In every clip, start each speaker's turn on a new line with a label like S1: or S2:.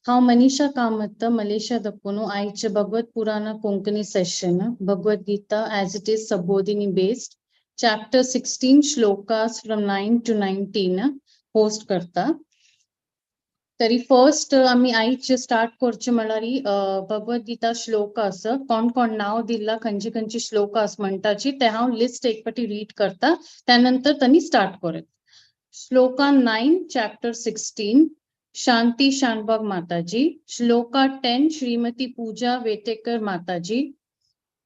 S1: हांव मनीषा कामत मलेशिया दक्कुनु आयचे Bhagavata Purana Konkani session Bhagavad Gita as it is Subodhini based chapter 16 shlokas from 9 to 19 host करता. तरी फर्स्ट आम्ही आईचे स्टार्ट करचे म्हळ्यार भगवद गीता श्लोक असं कोण कोण नाव दिला खंयची खंयची श्लोक आस म्हणटाची ते हांव लिस्ट एक पाटी रीड करता त्यानंतर त्यांनी स्टार्ट करत. श्लोका 9 chapter 16 शांति शानभोग माताजी. श्लोका 10 श्रीमती पूजा वेटेकर माताजी.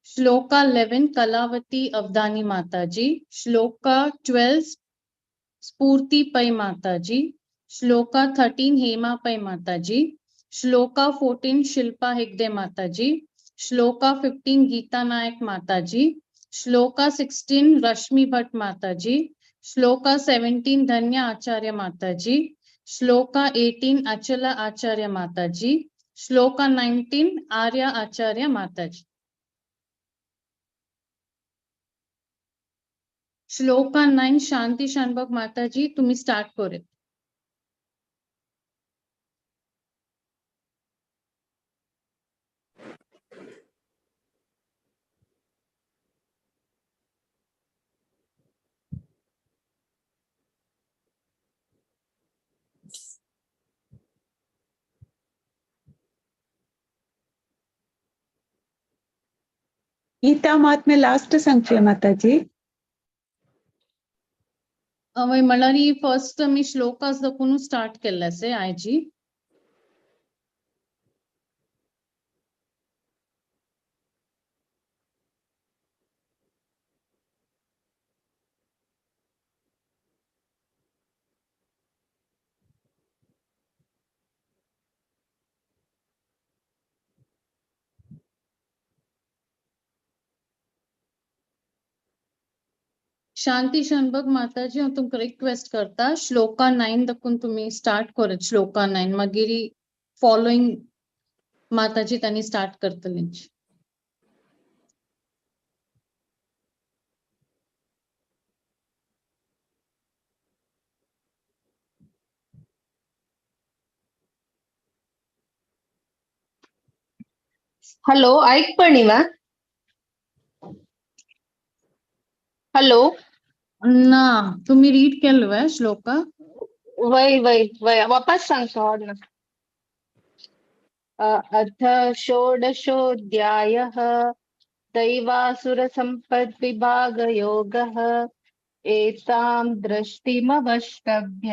S1: श्लोका 11 कलावती अवधानी माताजी. श्लोका 12 स्फूर्ति पै माताजी. श्लोका 13 हेमा पै माताजी. श्लोका 14 शिल्पा हेगडे माताजी. श्लोका 15 गीता नायक माताजी. श्लोका 16 रश्मि भट्ट माताजी. श्लोका 17 धन्य आचार्य माताजी. श्लोका 18 अचला आचार्य माताजी. श्लोका 19 आर्या आचार्य माताजी. श्लोका 9 शांति शानभोग माताजी तुम्ही स्टार्ट करेत.
S2: गीता मात में लास्ट सांगचे माताजी.
S1: हय म्हळ्यार फर्स्ट मी श्लोकास दाखवून स्टार्ट केल्लें आयजी. शांति शानभोग माताजी हांव तुमकां रिक्वेस्ट करता श्लोका 9 दाखवून तुम्ही स्टार्ट करत. श्लोका 9 मागीर फॉलोइंग माताजी त्यांनी स्टार्ट करतली.
S3: हॅलो ऐक पणिवा. हॅलो
S1: ना तुम्ही रीड केलं श्लोका.
S3: वय वय वय वापस सांगतो ना. अथ षोडशोऽध्यायः दैवासुर सम्पद् विभाग योगः. एतां दृष्टिमवष्टभ्य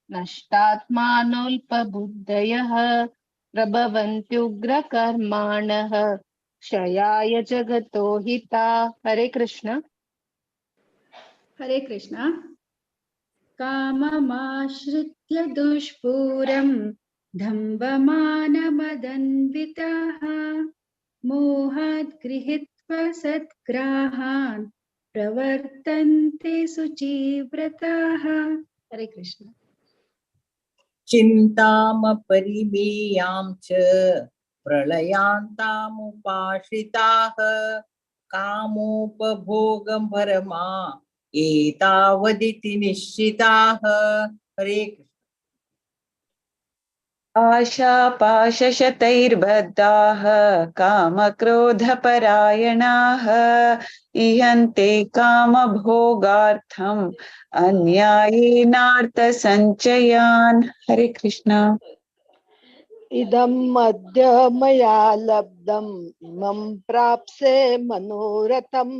S3: नष्टात्मानोऽल्पबुद्धयः प्रभवन्त्युग्रकर्माणः क्षयाय जगतो हिता. हरे कृष्ण.
S4: हरे कृष्ण. काममाश्रित्य दुष्पूरं दम्भमानमदन्विताः मोहात् गृहीत्वा सद्ग्राहान् प्रवर्तन्ते शुचिव्रताः. हरे कृष्ण.
S5: चिन्तामपरिमेयां च प्रलयान्तामुपाश्रिताः कामोपभोगं परमा एतावदिति निश्चिताः. हरे कृष्ण.
S2: आशापाशशतैर्बद्धाः कामक्रोधपरायणाः इहन्ते कामभोगार्थम् अन्यायेनार्थसञ्चयान्. हरे कृष्ण.
S6: इदं मद्य मया लब्धं इमं प्राप्से मनोरथम्.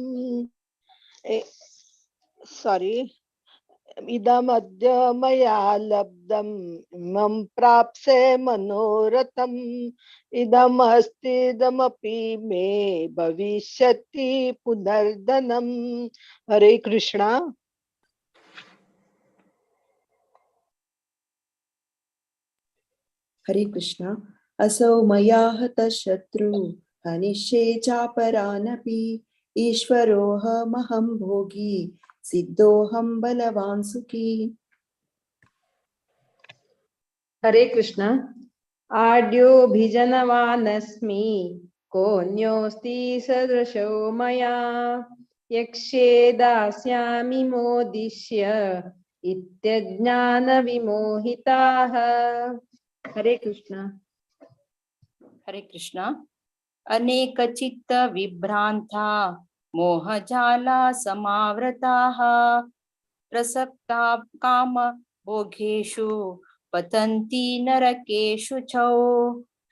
S6: इदमद्य मया लब्धम् इमं प्राप्से मनोरथम्. इदमस्तीदमपि मे भविष्यति पुनर्धनम्. हरे कृष्णा.
S7: हरे कृष्ण. असौ मया हतः शत्रु हनिष्ये चापरानपि ईश्वरोऽहमहं भोगी सिद्धोऽहं बलवान् सुखी.
S8: हरे कृष्ण. आड्योऽभिजनवानस्मि कोऽन्योऽस्ति सदृशो मया यक्ष्ये दास्यामि मोदिष्य इत्यज्ञानविमोहिताः. हरे कृष्ण.
S9: हरे कृष्णा। अनेक चित्त विभ्रांता मोहजाला समावृताः प्रसक्ता काम भोगेषु पतन्ति नरकेषु च।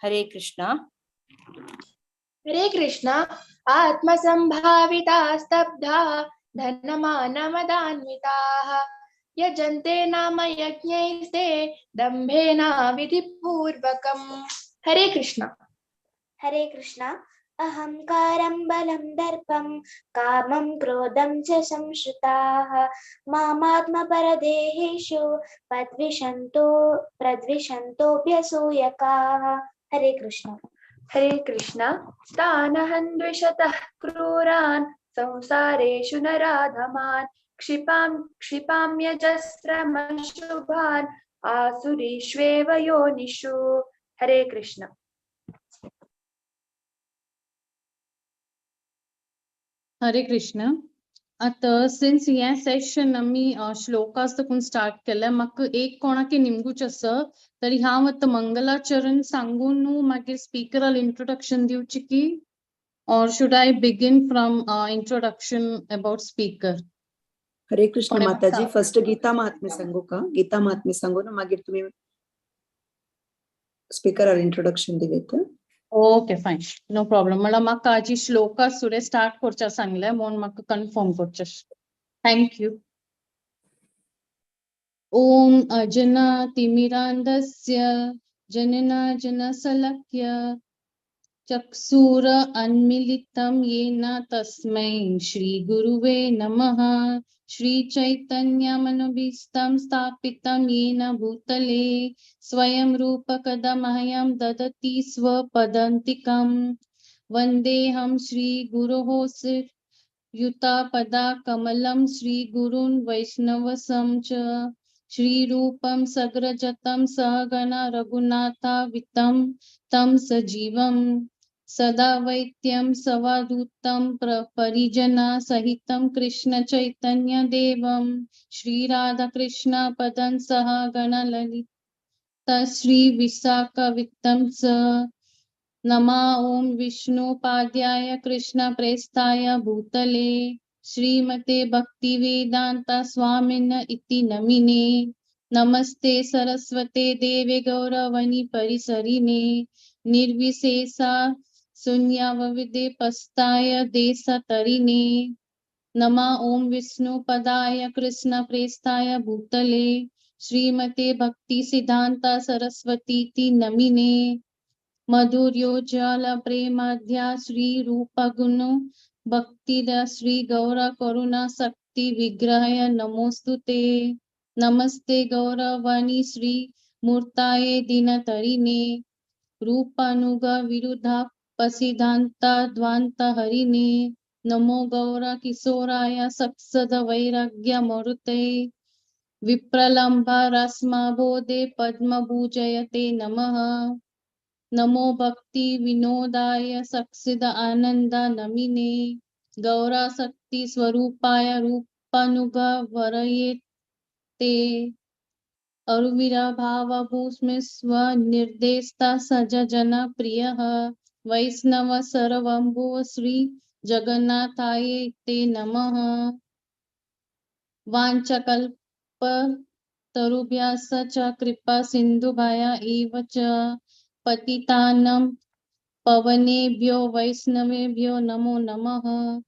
S9: हरे कृष्णा।
S10: हरे कृष्णा। आत्मसंभाविता स्तब्धा धनमानमदान्विताः यजन्ते नाम यज्ञैस्ते दम्भेन विधिपूर्वकम्। हरे कृष्णा।
S11: हरे कृष्णा। अहंकारं बलं दर्पं कामं क्रोधं च संश्रिताः मामात्मपरदेहेषु प्रद्विषन्तोऽभ्यसूयकाः। हरे कृष्णा।
S10: हरे कृष्णा। तानहं द्विषतः क्रूरान् संसारेषु नराधमान् क्षिपाम्यजस्रमशुभान् आसुरीष्वेव योनिषु। हरे कृष्णा।
S1: हरे कृष्ण. आता सिन्स या सेशन आम्ही श्लोकास तकून स्टार्ट केले, म्हाका एक कोणाके निमगूच आसा, तरी हांव आतां मंगलाचरण सांगून मागीर स्पीकराल इंट्रोडक्शन दिवची की, or should I begin from introduction about speaker?
S7: हरे कृष्ण
S1: कोणे
S7: माताजी.
S1: म्हाका
S7: फर्स्ट गीता महात्म्य सांगू का? गीता महात्म्य सांगू ना मागीर तुम्ही स्पीकर इंट्रोडक्शन दिलेत.
S1: Okay fine, no problem. मला म्हाका आजी श्लोका सुरे स्टार्ट करचा सांगले म्हणून म्हाका कन्फर्म करचे. Thank you. ओम अजनातिमिरान्धस्य जननाजनशलाकया चक्षुर अन्मीलितं येन तस्मै श्रीगुरुवे नमः. श्रीचैतन्यमनोभीष्टं स्थापितं येन भूतले स्वयं रूप कदा मह्यं ददति स्वपदान्तिकं. वन्देऽहं श्रीगुरोः युतापदा कमलं श्रीगुरून् वैष्णवं च श्रीरूपं सग्रजतं सहगणा रघुनाथान्वितं तं सजीवं सदा वैत्यं सवादूतं परिजना सहितं कृष्ण चैतन्य देवं श्रीराधाकृष्ण पदं सहगणा ललिता श्री विशाखावित्तं च। नमा ओम विष्णुपाद्याय कृष्ण प्रेष्ठाय भूतले श्रीमते भक्ति वेदांता स्वामिन इति नमिने। नमस्ते सरस्वते देवे गौरवणी परिसरिणे निर्विशेषा शून्यावविदे पस्ताय देशतरिणे। नमा ओम विष्णुपदाय कृष्ण प्रेष्ठाय भूतले श्रीमते भक्ति सिद्धांता सरस्वती इति नमिने। मधुर्योज्ज्वल प्रेमाध्या श्री रूप गुण भक्तिदा श्री गौर करुणा शक्ति विग्रहाय नमोस्तुते। नमस्ते गौरवाणी श्री मूर्ताये दीनतरिणे रूपानुग विरुद्धा पसिदांता ध्वांत हरिणे। नमो गौर किशोराय सत्सद वैराग्य मरुते विप्रलंबा रस्माभोदे पद्मभुजयते नमः। नमो भक्ति विनोदाय सक्षिद आनंद नमिने गौरा शक्ति स्वरूपाय रूपानुग वरये ते अरुवीरा भाव भूस्मे स्व निर्देशता सज जन प्रियः वैष्णव सर्वंभुव श्री जगन्नाथाय ते नमः। वाञ्छकल्प तरुभ्यश्च च कृपा सिन्धुभ्य एव च पतितानं पवनेभ्यो वैष्णवेभ्यो नमो नमः।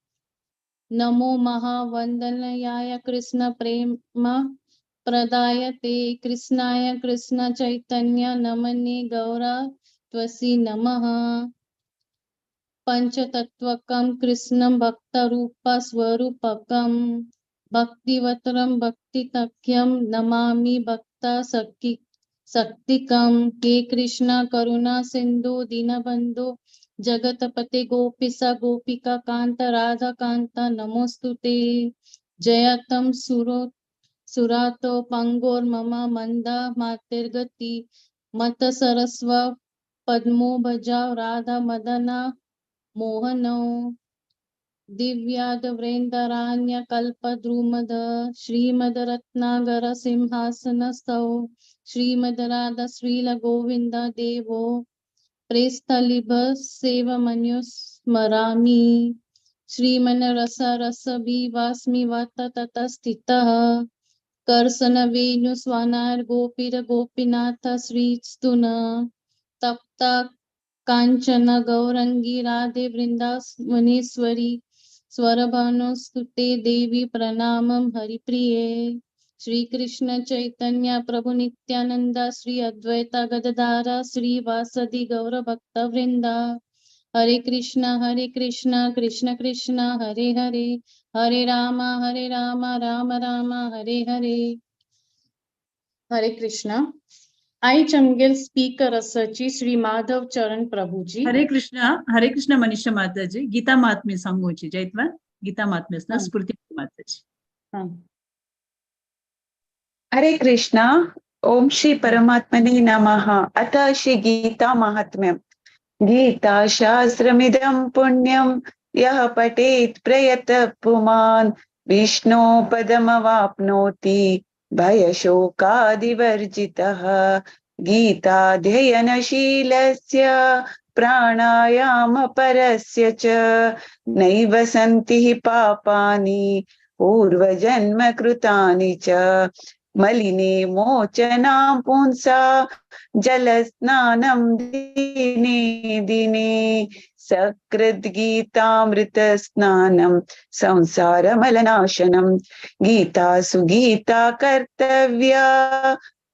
S1: नमो महावन्दनाय कृष्ण प्रेम प्रदायते कृष्णाय कृष्ण चैतन्य नमने गौरा त्वसि नमः। पंचतत्वकं कृष्णं भक्तरूप स्वरूपकं भक्तिवतरं भक्तितक्यं नमामि भक्त शक्तिकं। हे कृष्ण करुणा सिंधु दीनबंधु जगतपते गोपीश गोपिका कांत राधा कांत नमोस्तुते। जयतं सुरातो पंगोर्मम मंदा मातेर्गति मत सरस्व पद्मो भजाव राधा मदना मोहनो दिव्याद वृंदरान्य कल्पद्रुमद श्रीमद रत्नागर सिंहासनस्थौ श्रीमद राधा श्रील गोविंद देवो प्रेस्थलिभ सेवमन्यो स्मरामि श्रीमनरसरसविवास्मि वात ततः स्थितः कर्सन वेणु स्वानार गोपीर गोपीनाथ श्रीस्तुन तप्ता कांचन गौरंगी राधे वृंदावनेश्वरी स्वरभानुस्तुते देवी प्रणामं हरिप्रिये श्री कृष्ण चैतन्य प्रभु नित्यानंद श्री अद्वैत गदाधर श्रीवासदि गौर भक्त वृंदा हरे कृष्ण कृष्ण कृष्ण हरे हरे हरे राम राम राम हरे हरे हरे कृष्ण आई चमगेल स्पीकर असची श्री माधव चरण प्रभुजी
S2: हरे कृष्ण मनीषा माताजी गीता महात्म्य संघोची जैतवन गीता महात्म्य
S1: हाँ।
S2: स्फूर्ति माताजी
S1: हाँ
S2: हरे कृष्णा ओम श्री परमात्मने नमः अथ श्री गीता महात्म्यम गीता शास्त्रमिदं पुण्यं यः पठेत् प्रयतः पुमान् विष्णो पदमवाप्नोति भयशोकादिवर्जितः गीताध्ययनशीलस्य प्राणायामपरस्य च नैव सन्ति हि पापानि पूर्वजन्म कृतानि च मलिने मोचनां पुंसा जलस्नानं दिने दिने सकृद्गीतामृतस्नानं संसारमलनाशनं गीता सुगीता कर्तव्या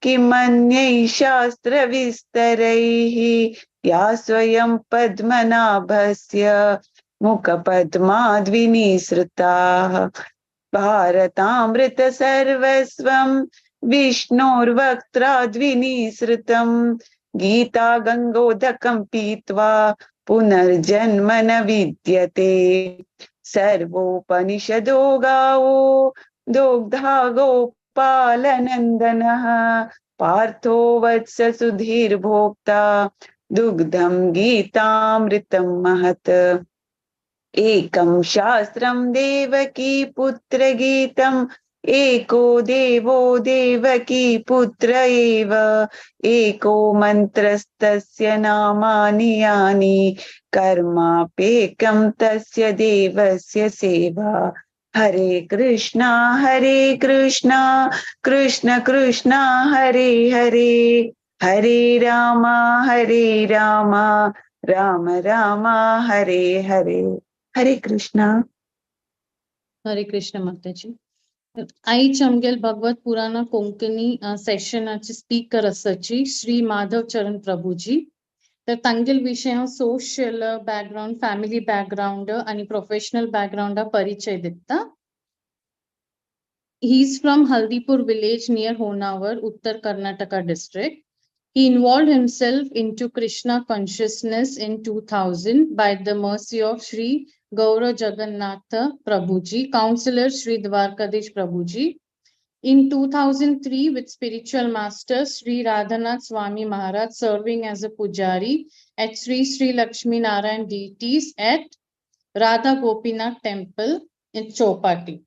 S2: किमन्यैः शास्त्रविस्तरैः या स्वयं पद्मनाभस्य मुखपद्माद्विनिसृताः भारतामृत सर्वस्वं विष्णोर्वक्त्राद्विनिसृतं गीता गंगोदकं पीत्वा पुनर्जन्म न विद्यते सर्वोपनिषदो गावो दोग्धा गोपालनन्दनः पार्थो वत्स सुधीर्भोक्ता दुग्धं गीतामृतं महत् एकं शास्त्रं देवकी पुत्र गीतम् एको देवो देवकी पुत्र एव एको मन्त्रस्तस्य नामानि यानि कर्माप्येकं तस्य देवस्य सेवा हरे कृष्णा कृष्ण कृष्ण हरे हरे हरे राम राम राम हरे हरे हरे कृष्णा
S1: माताजी आई चमगेल भगवत पुराण कोंकणी सेशनाचे स्पीकर असची श्री माधव चरण प्रभुजी तर तांगेल विषय सोशल बॅकग्राऊंड फॅमिली बॅकग्राऊंड आणि प्रोफेशनल बॅकग्राऊंड परिचय दिता he is from Haldipur village near Honavar Uttar Karnataka district He involved himself into Krishna consciousness in 2000 by the mercy of Sri Gaura Jagannatha Prabhuji, Counselor Sri Dwarkadish Prabhuji. In 2003, with spiritual master Sri Radhanath Swami Maharaj serving as a pujari at Sri Sri Lakshmi Narayan deities at Radha Gopinath Temple in Chopati.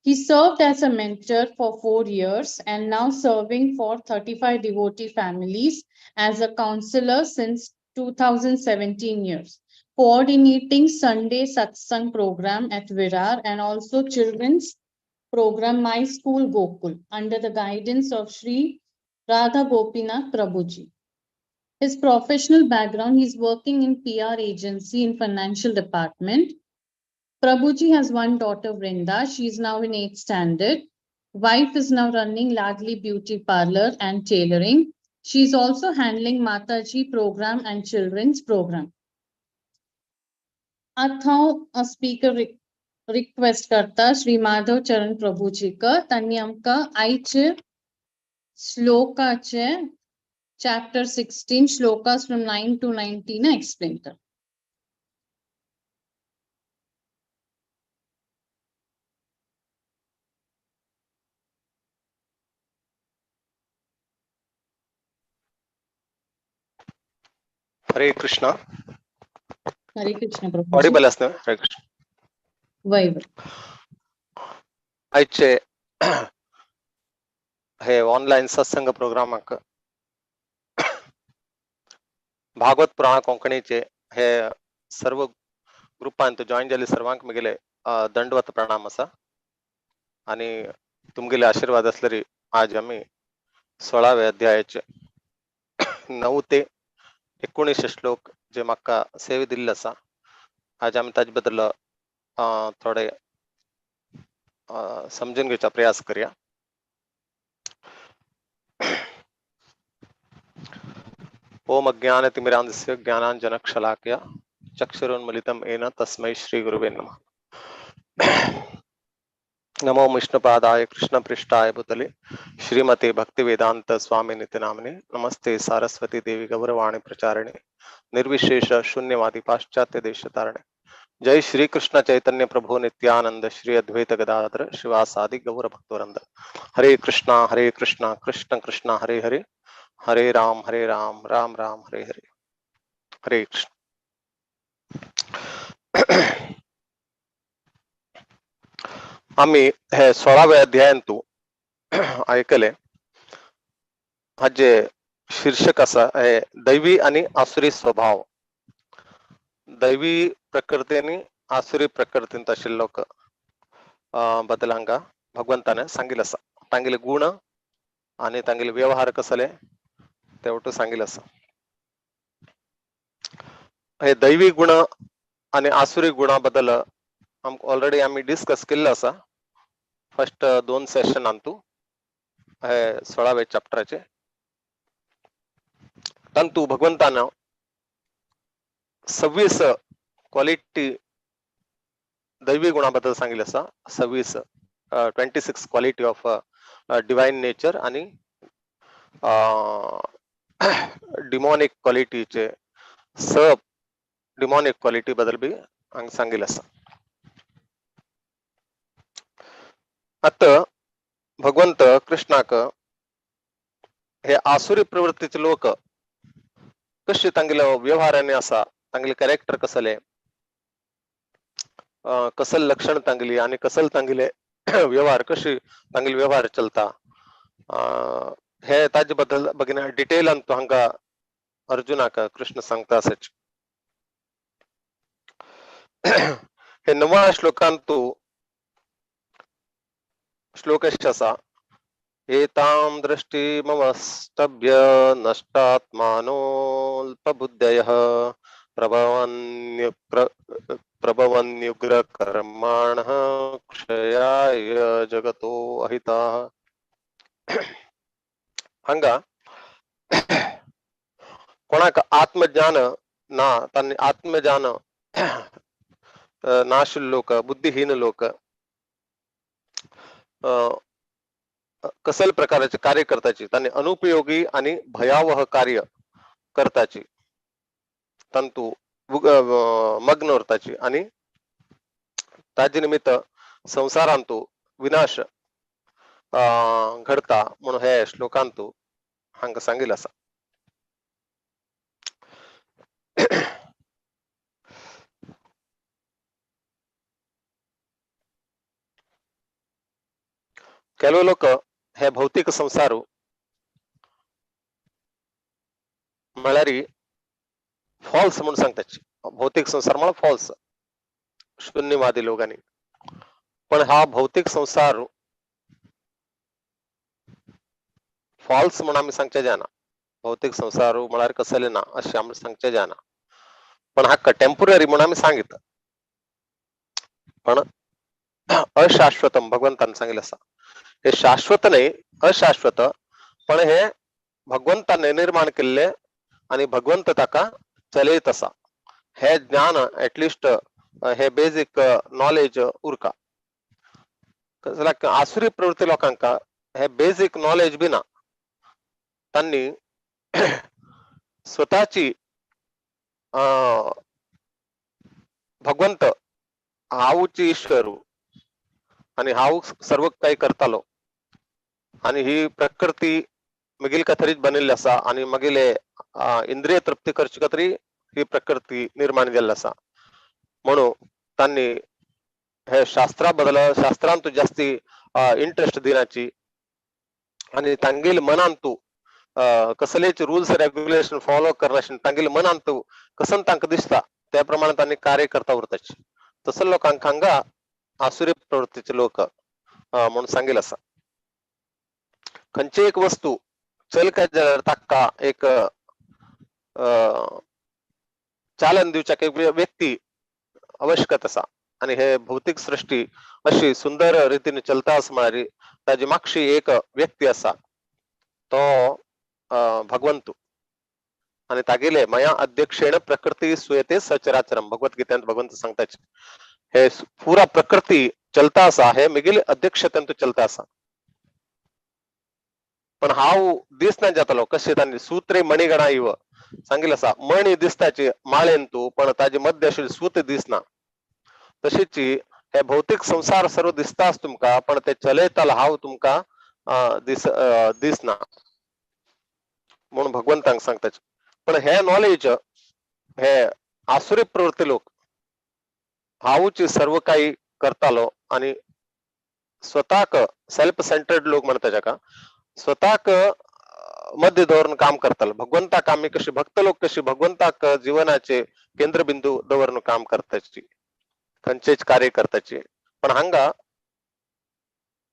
S1: He served as a mentor for 4 years and now serving for 35 devotee families as a counselor since 2017 years, coordinating Sunday satsang program at Virar and also children's program My School Gokul under the guidance of Sri Radha Gopinath Prabhuji. His professional background, he is working in PR agency in financial department. Prabhuji has one daughter, Vrinda. She is now in 8th standard. Wife is now running Ladli Beauty Parlor and tailoring. She is also handling Mataji program and children's program. आता a speaker request करता श्री माधव चरण प्रभुजी का त्यांनी आमका आईचे श्लोकाचे chapter 16 shlokas from 9 to 19 explain कर.
S12: हरे कृष्णा
S1: प्रभु
S12: Audible असतं हरे कृष्ण
S1: वय
S12: आजचे हे ऑनलाईन सत्संग प्रोग्रामाक भागवत पुराण कोंकणीचे हे सर्व ग्रुपांत जॉईन झाले सर्वांक मुगेले दंडवत प्रणाम असा आणि तुमगेले आशीर्वाद असलेली आज आम्ही 16व्या अध्यायाचे 9 ते 19 श्लोक जे म्हाका सेवे दिल्ले आसा आज आम्ही ताजे बद्दल थोडे समजून घेवचा प्रयास करूया. ओम अज्ञानतिमिरान्धस्य ज्ञानाञ्जनशलाकया चक्षुरुन्मीलितं येन तस्मै श्री गुरुवे नमः. नमो विष्णुपादाय कृष्णपृष्ठाय भूतले श्रीमते भक्तिवेदांत स्वामी नित्य नामने नमस्ते सारस्वती देवी गौरवाणी प्रचारिणे निर्विशेष शून्यवादी पाश्चात्य देश तारणे. जय श्री कृष्ण चैतन्य प्रभु नित्यानंद श्री अद्वैत गदाधर शिवासादि गौर भक्तवृंद. हरे कृष्णा कृष्ण कृष्ण हरे हरे हरे राम राम राम हरे हरे. हरे कृष्ण. आम्ही हे 16व्या अध्यायांतू ऐकले हाचे शीर्षक असा हे दैवी आणि आसुरी स्वभाव. दैवी प्रकृती आणि आसुरी प्रकृतींत आशिल्लो बद्दल हांगा भगवंताने सांगिल्लें आसा. तांगेले गुण आणि तांगेले व्यवहार कसले तेवढं सांगिल्लें आसा. हे दैवी गुण आणि आसुरी गुणा बद्दल ऑलरेडी आम्ही डिस्कस केल्लो आसा फर्स्ट 2 सेशनांतू हे 16व्या चॅप्टराचे. तंतू भगवंतानं 26 क्वालिटी दैवी गुणाबद्दल सांगिल्लें आसा. 26 क्वालिटी ऑफ डिवाइन नेचर आणि डिमॉनिक क्वालिटीचे सब डिमॉनिक क्वालिटी बद्दल बी हांगा सांगिल्लें आसा. आता भगवंत कृष्णाक हे आसुरी प्रवृत्तीचे लोक कशे तांगेलो व्यवहाराने आसा तांगेले कॅरेक्टर कसले कसल लक्षण तांगली आणि कसल तांगेले व्यवहार कशी तांगेले व्यवहार चलता हे ताजे बद्दल बघिना डिटेलान तो हांगा अर्जुनाक कृष्ण सांगता आसाच. हे 9व्या श्लोकांतू श्लोक आसा एतां दृष्टिमवस्तभ्य नष्टात्मानोऽल्पबुद्धयः प्रभवन्युग्र कर्माणः क्षयाय जगतो अहिताः. हांगा कोणाक आत्मज्ञान ना तांणी आत्मज्ञान नाशिल लोक बुद्धिहीन लोक कसल प्रकारचे कार्य करताची तांणी अनुपयोगी आणि भयावह कार्य करताची तंतू मग्न उरताची आणि ताजे निमित्त संसारांतू विनाश घडता म्हणून हे श्लोकांतू हांगा सांगिल्लें आसा. ಕೆಲವು लोक हे भौतिक संसार म्हळ्यार फॉल्स म्हणून सांगताची. भौतिक संसार म्हळ्यार फॉल्स शून्यवादी लोकांनी. पण हा भौतिक संसार फॉल्स म्हणून आम्ही सांगचे जायना. भौतिक संसार म्हळ्यार कसले ना अशें आमी सांगचे जायना. पण हा टेम्पररी म्हणून आम्ही सांगितलं. पण अशाश्वतम भगवंतान सांगितलं आसा. हे शाश्वत नाही अशाश्वत पण हे भगवंताने निर्माण केले आणि भगवंत ताका चलयत आसा. हे ज्ञान एटलिस्ट हे बेसिक नॉलेज उरका. आसुरी प्रवृत्ती लोकांक हे बेसिक नॉलेज बी ना. त्यांनी स्वतःची भगवंत हाऊची ईश्वर आणि हाऊ सर्व काही करतालो आणि ही प्रकृती मगील कथरीच बनिल्ली आसा आणि मगीले इंद्रिय तृप्ती करची कतरी ही प्रकृती निर्माण केल्ली आसा. म्हणून त्यांनी हे शास्त्रा बदल शास्त्रांतू जास्ती इंटरेस्ट दिनाची आणि तांगेल मनांतू कसलेच रूल्स रेग्युलेशन फॉलो करनाशिन तांगेले मनांत कसन तांकां दिसता त्या प्रमाणे तांणी कार्य करता उरताचे तसं लोकांक हांगा आसुरी प्रवृत्तीचे लोक म्हणून सांगिल्लें आसा. खंयची एक वस्तू चल काय जाल्यार ताका एक चालन दिवच्याक एक व्यक्ती आवश्यकत आसा आणि हे भौतिक सृष्टी अशी सुंदर रीतीने चलता आसा म्हळ्यार ताजी मागची एक व्यक्ती आसा तो भगवंतू आणि तागेले मया अध्यक्षेण प्रकृती सुयते सचराचरम भगवद्गीतेंत भगवंत सांगताचे हे पुरा प्रकृती चलता आसा हे मिगेले अध्यक्षतेंत चलता आसा पण हांव दिसना जातालो कशें तांणी सूत्रे मणिगणा इव सांगिल्लें आसा मणी दिसताची माळेन तू पण ताजे मध्य आशिल्ली सूत दिसना तशीच हे भौतिक संसार सर्व दिसताच तुमका पण ते चलयताल हांव तुमका दिसना म्हणून भगवंतांक सांगताचे पण हे नॉलेज हे आसुरी प्रवृत्ती लोक हांवची सर्व काही करतालो आणि स्वताक सेल्फ सेंटर्ड लोक म्हणता जाका स्वताक मध्य दवरून काम करतालो भगवंताक आम्ही कशी भक्त लोक कशी भगवंताक जीवनाचे केंद्रबिंदू दवरून काम करताची खंयचेच कार्य करताची पण हांगा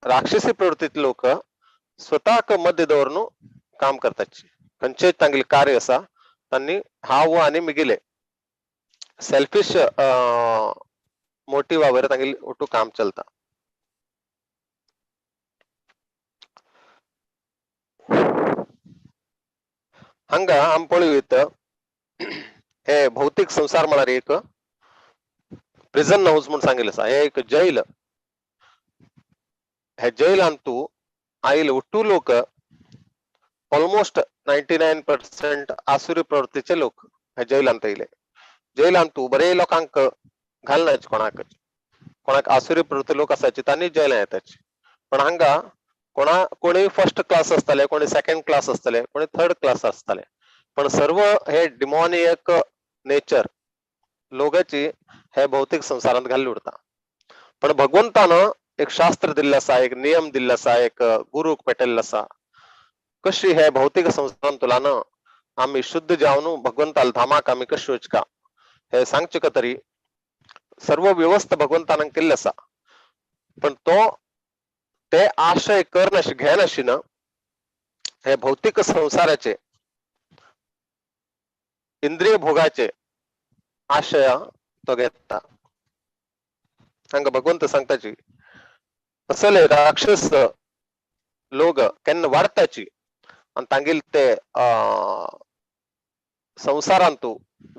S12: राक्षसी प्रवृत्तीतले लोक स्वताक मध्य दवरून काम करताची खंयचेच तांगेले कार्य आसा तांणी हांव आनी मिगिले सेल्फिश मोटिवावर तांगेले ओटू काम चलता. हांगा आमी पळयत हे भौतिक संसार म्हळ्यार एक प्रिझन हाऊस म्हणून सांगिल्लें आसा हे एक जैल हे जैलांत तू आयिल्ले ओटू लोक ऑलमोस्ट 99% आसुरी प्रवृत्तीचे लोक हे जैलांत येयले जैलांत तू बरे लोकांक घालनाचे कोणाक आसुरी प्रवृत्ती लोक आसाचे तांणी जैलां येताचे पण हांगा कोणी फर्स्ट क्लास असतले कोणी सेकंड क्लास असतले कोणी थर्ड क्लास असतले पण सर्व हे डिमोनियक नेचर लोकांची हे भौतिक संसारांत घाल्ली उरता पण भगवंतानं एक शास्त्र दिल्लें आसा एक नियम दिल्ले आसा एक गुरूक पेटयल्लो आसा कशी हे भौतिक संसारांतुल्यान आम्ही शुद्ध जावन भगवंताल धामाक आम्ही कशी वचका हे सांगचे तरी सर्व व्यवस्था भगवंतान केल्ली आसा पण ते आशय करनाशी घेनाशिन हे भौतिक संसाराचे इंद्रिय भोगाचे आशय तो घेता हांगा भगवंत सांगताची असले राक्षस लोक केन्ना वाडताची आणि तांगेल ते संसारांत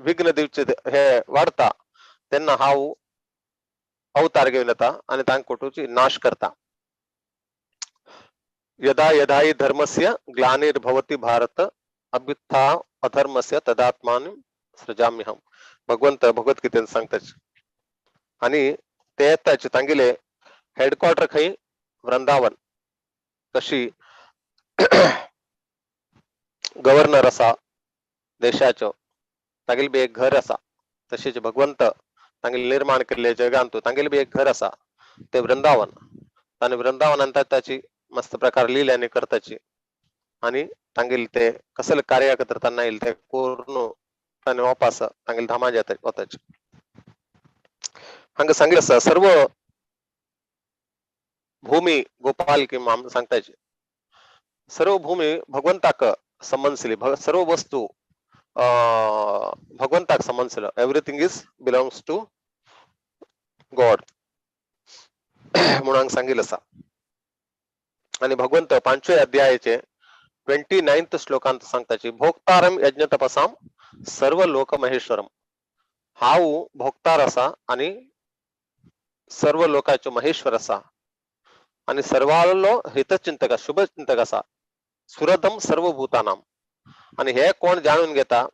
S12: विघ्न दिवचे हे वाढता तेन्ना हांव अवतार घेवन येता आणि तांकां कोटूची नाश करता. यदा यदा हि धर्मस्य ग्लानिर्भवति भारत अभ्युत्था अधर्मस्य तदात्मानं सृजाम्यहम भगवंत भगवद्गीतेन सांगताचे आणि ते येताचे तांगेले हेडक्वार्टर खंय वृंदावन कशी गव्हर्नर आसा देशाचो तांगेले बी एक घर आसा तशेंच भगवंत तांगेले निर्माण केल्ले जगांत तांगेले बी एक घर आसा ते वृंदावन तांणी वृंदावनांत ताची मस्त प्रकार लिहिल्याने करताची आणि तांगेले ते कसले कार्य करताना येईल ते करून तांणी वापस तांगेले धामा वताचे हांगा सांगिल्लें आसा सर्व भूमी गोपाल की माम सांगताचे सर्व भूमी भगवंताक संबंधशिली सर्व वस्तू भगवंताक संबंधशिलो everything is belongs to God म्हणून सांगिल्लें आसा आणि भगवंत 5व्या अध्यायाचे 29th श्लोकांत सांगताची भोक्तारम यज्ञ तपसाम सर्व लोक महेश्वरम हांव भोक्तार आसा आणि सर्व लोकांचो महेश्वर आसा आणि सर्वालो हितचिंतक शुभचिंतक आसा सुरदम सर्व भूतानाम आणि हे कोण जाणून घेता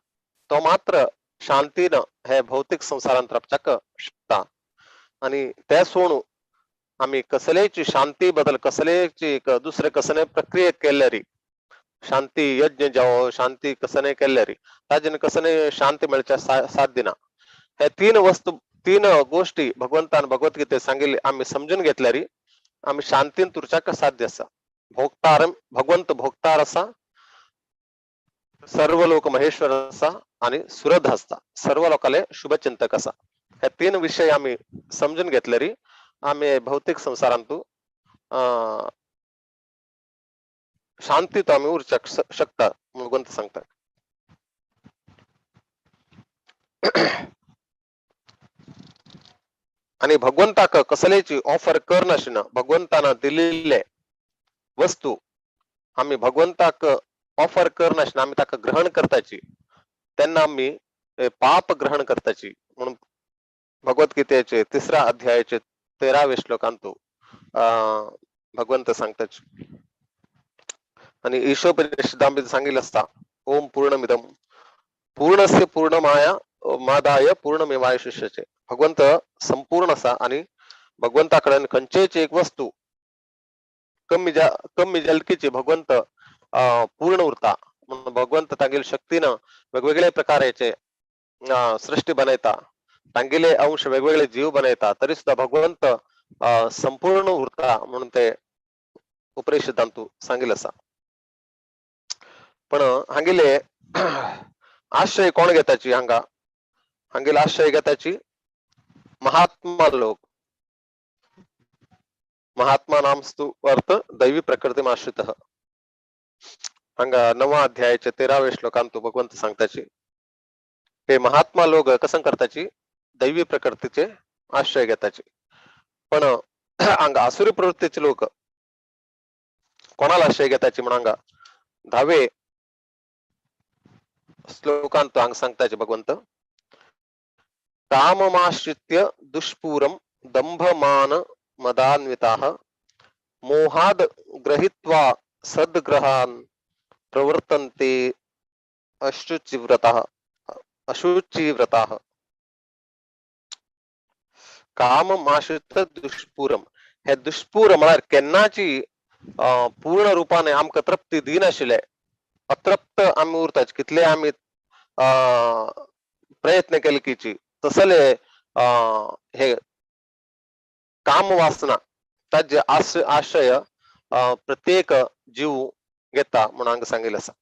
S12: तो मात्र शांतीन हे भौतिक संसारांत रपच्याक शकता आणि ते सोडून आम्ही कसलेची शांती बदल कसलेची दुसरे कसले प्रक्रिये केल्यारी शांती यज्ञ जावो शांती कसने केल्यारी ताजेन कसने शांती मेळच्या साध्य ना हे तीन गोष्टी भगवंतान भगवद्गीतेत सांगिल्ली आम्ही समजून घेतल्यारी आम्ही शांतीन तुरच्याक साध्य आसा भोक्तार भगवंत भोक्तार आसा सर्व लोक महेश्वर असा आणि सुरध असता, सर्व लोकाले शुभचिंतक असा. हे तीन विषय आम्ही समजून घेतले री आम्ही भौतिक संसारांतू शांतीत आम्ही उर शकता म्हणून सांगतात. आणि भगवंताक कसलेची ऑफर कर नशिन भगवंतानं दिलेले वस्तू आम्ही भगवंताक ऑफर कर नशिन आम्ही ताका ग्रहण करताची, त्यांना आम्ही पाप ग्रहण करताची म्हणून भगवद्गीतेचे 3रा अध्यायाचे 13वे श्लोकांतू भगवंत सांगतात. आणि ईशोपनिषदामध्ये सांगितलं असता ओम पूर्णमिदम पूर्णस्य पूर्णमाया मादाय पूर्णमेवावशिष्यते. भगवंत संपूर्ण असा आणि भगवंताकडे खंयचीच एक वस्तू कमी जलकीची भगवंत पूर्ण उरता म्हणून भगवंत तांगेल शक्तीनं वेगवेगळ्या प्रकारचे सृष्टी बनयता, तांगेले अंश वेगवेगळे जीव बनयता, तरी सुद्धा भगवंत संपूर्ण उरता म्हणून ते उपनिषदांतू सांगितलं असा. पण हांगेले आश्रय कोण घेताची हांगेले आश्रय घेताची महात्मा लोक. महात्मा नामस्तु अर्थ दैवी प्रकृती आश्रित. हांगा 9वा अध्यायाचे 13वे श्लोकांतू भगवंत सांगताची हे महात्मा लोक कसं करताची दैवी प्रकृतीचे आश्रय घेताची. पण हांगा आसुरी प्रवृत्तीचे लोक कोणाला आश्रय घेताची म्हणून हांगा 10वे श्लोकांत हांगा सांगताचे भगवंत काममाश्रित्य दुष्पूरम दंभमान मदान्विताः मोहाद ग्रहित्वा सद्ग्रहान् प्रवर्तन्ते अशुचिव्रताः. काममाश्रित दुष्पूरम हे दुष्पूर म्हळ्यार केन्नाची पूर्ण रूपाने आमकां तृप्ती दिनाशिल्ले, अतृप्त आम्ही उरताच कितले आम्ही प्रयत्न केले कीची तसले हे काम वासना ताजे आश्रय प्रत्येक जीव घेता म्हणून हांगा सांगितलं असा.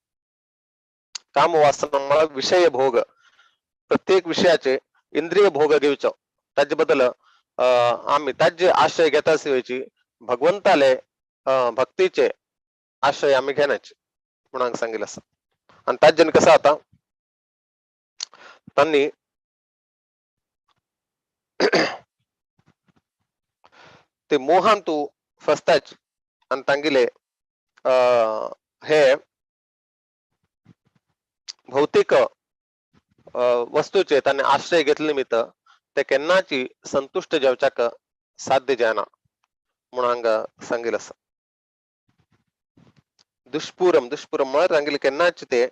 S12: काम वासना म्हळ्यार विषय भोग, प्रत्येक विषयाचे इंद्रिय भोग घेवचो ताजे बद्दल आम्ही ताजे आश्रय घेता शिवायची भगवंताले भक्तीचे आश्रय आम्ही घेण्याचे म्हणून हांगा सांगितलं असा. आणि ताजेन कसं आता त्यांनी ते मोहांतू फसताच आणि तांगेले हे भौतिक वस्तूचे त्यांनी आश्रय घेतले निमित्त ते केन्नाची संतुष्ट जेवच्याक साध्य जायना म्हणून हांगा सांगितलं असा. दुष्पूरम म्हळ्यार तांगेले केन्नाच ते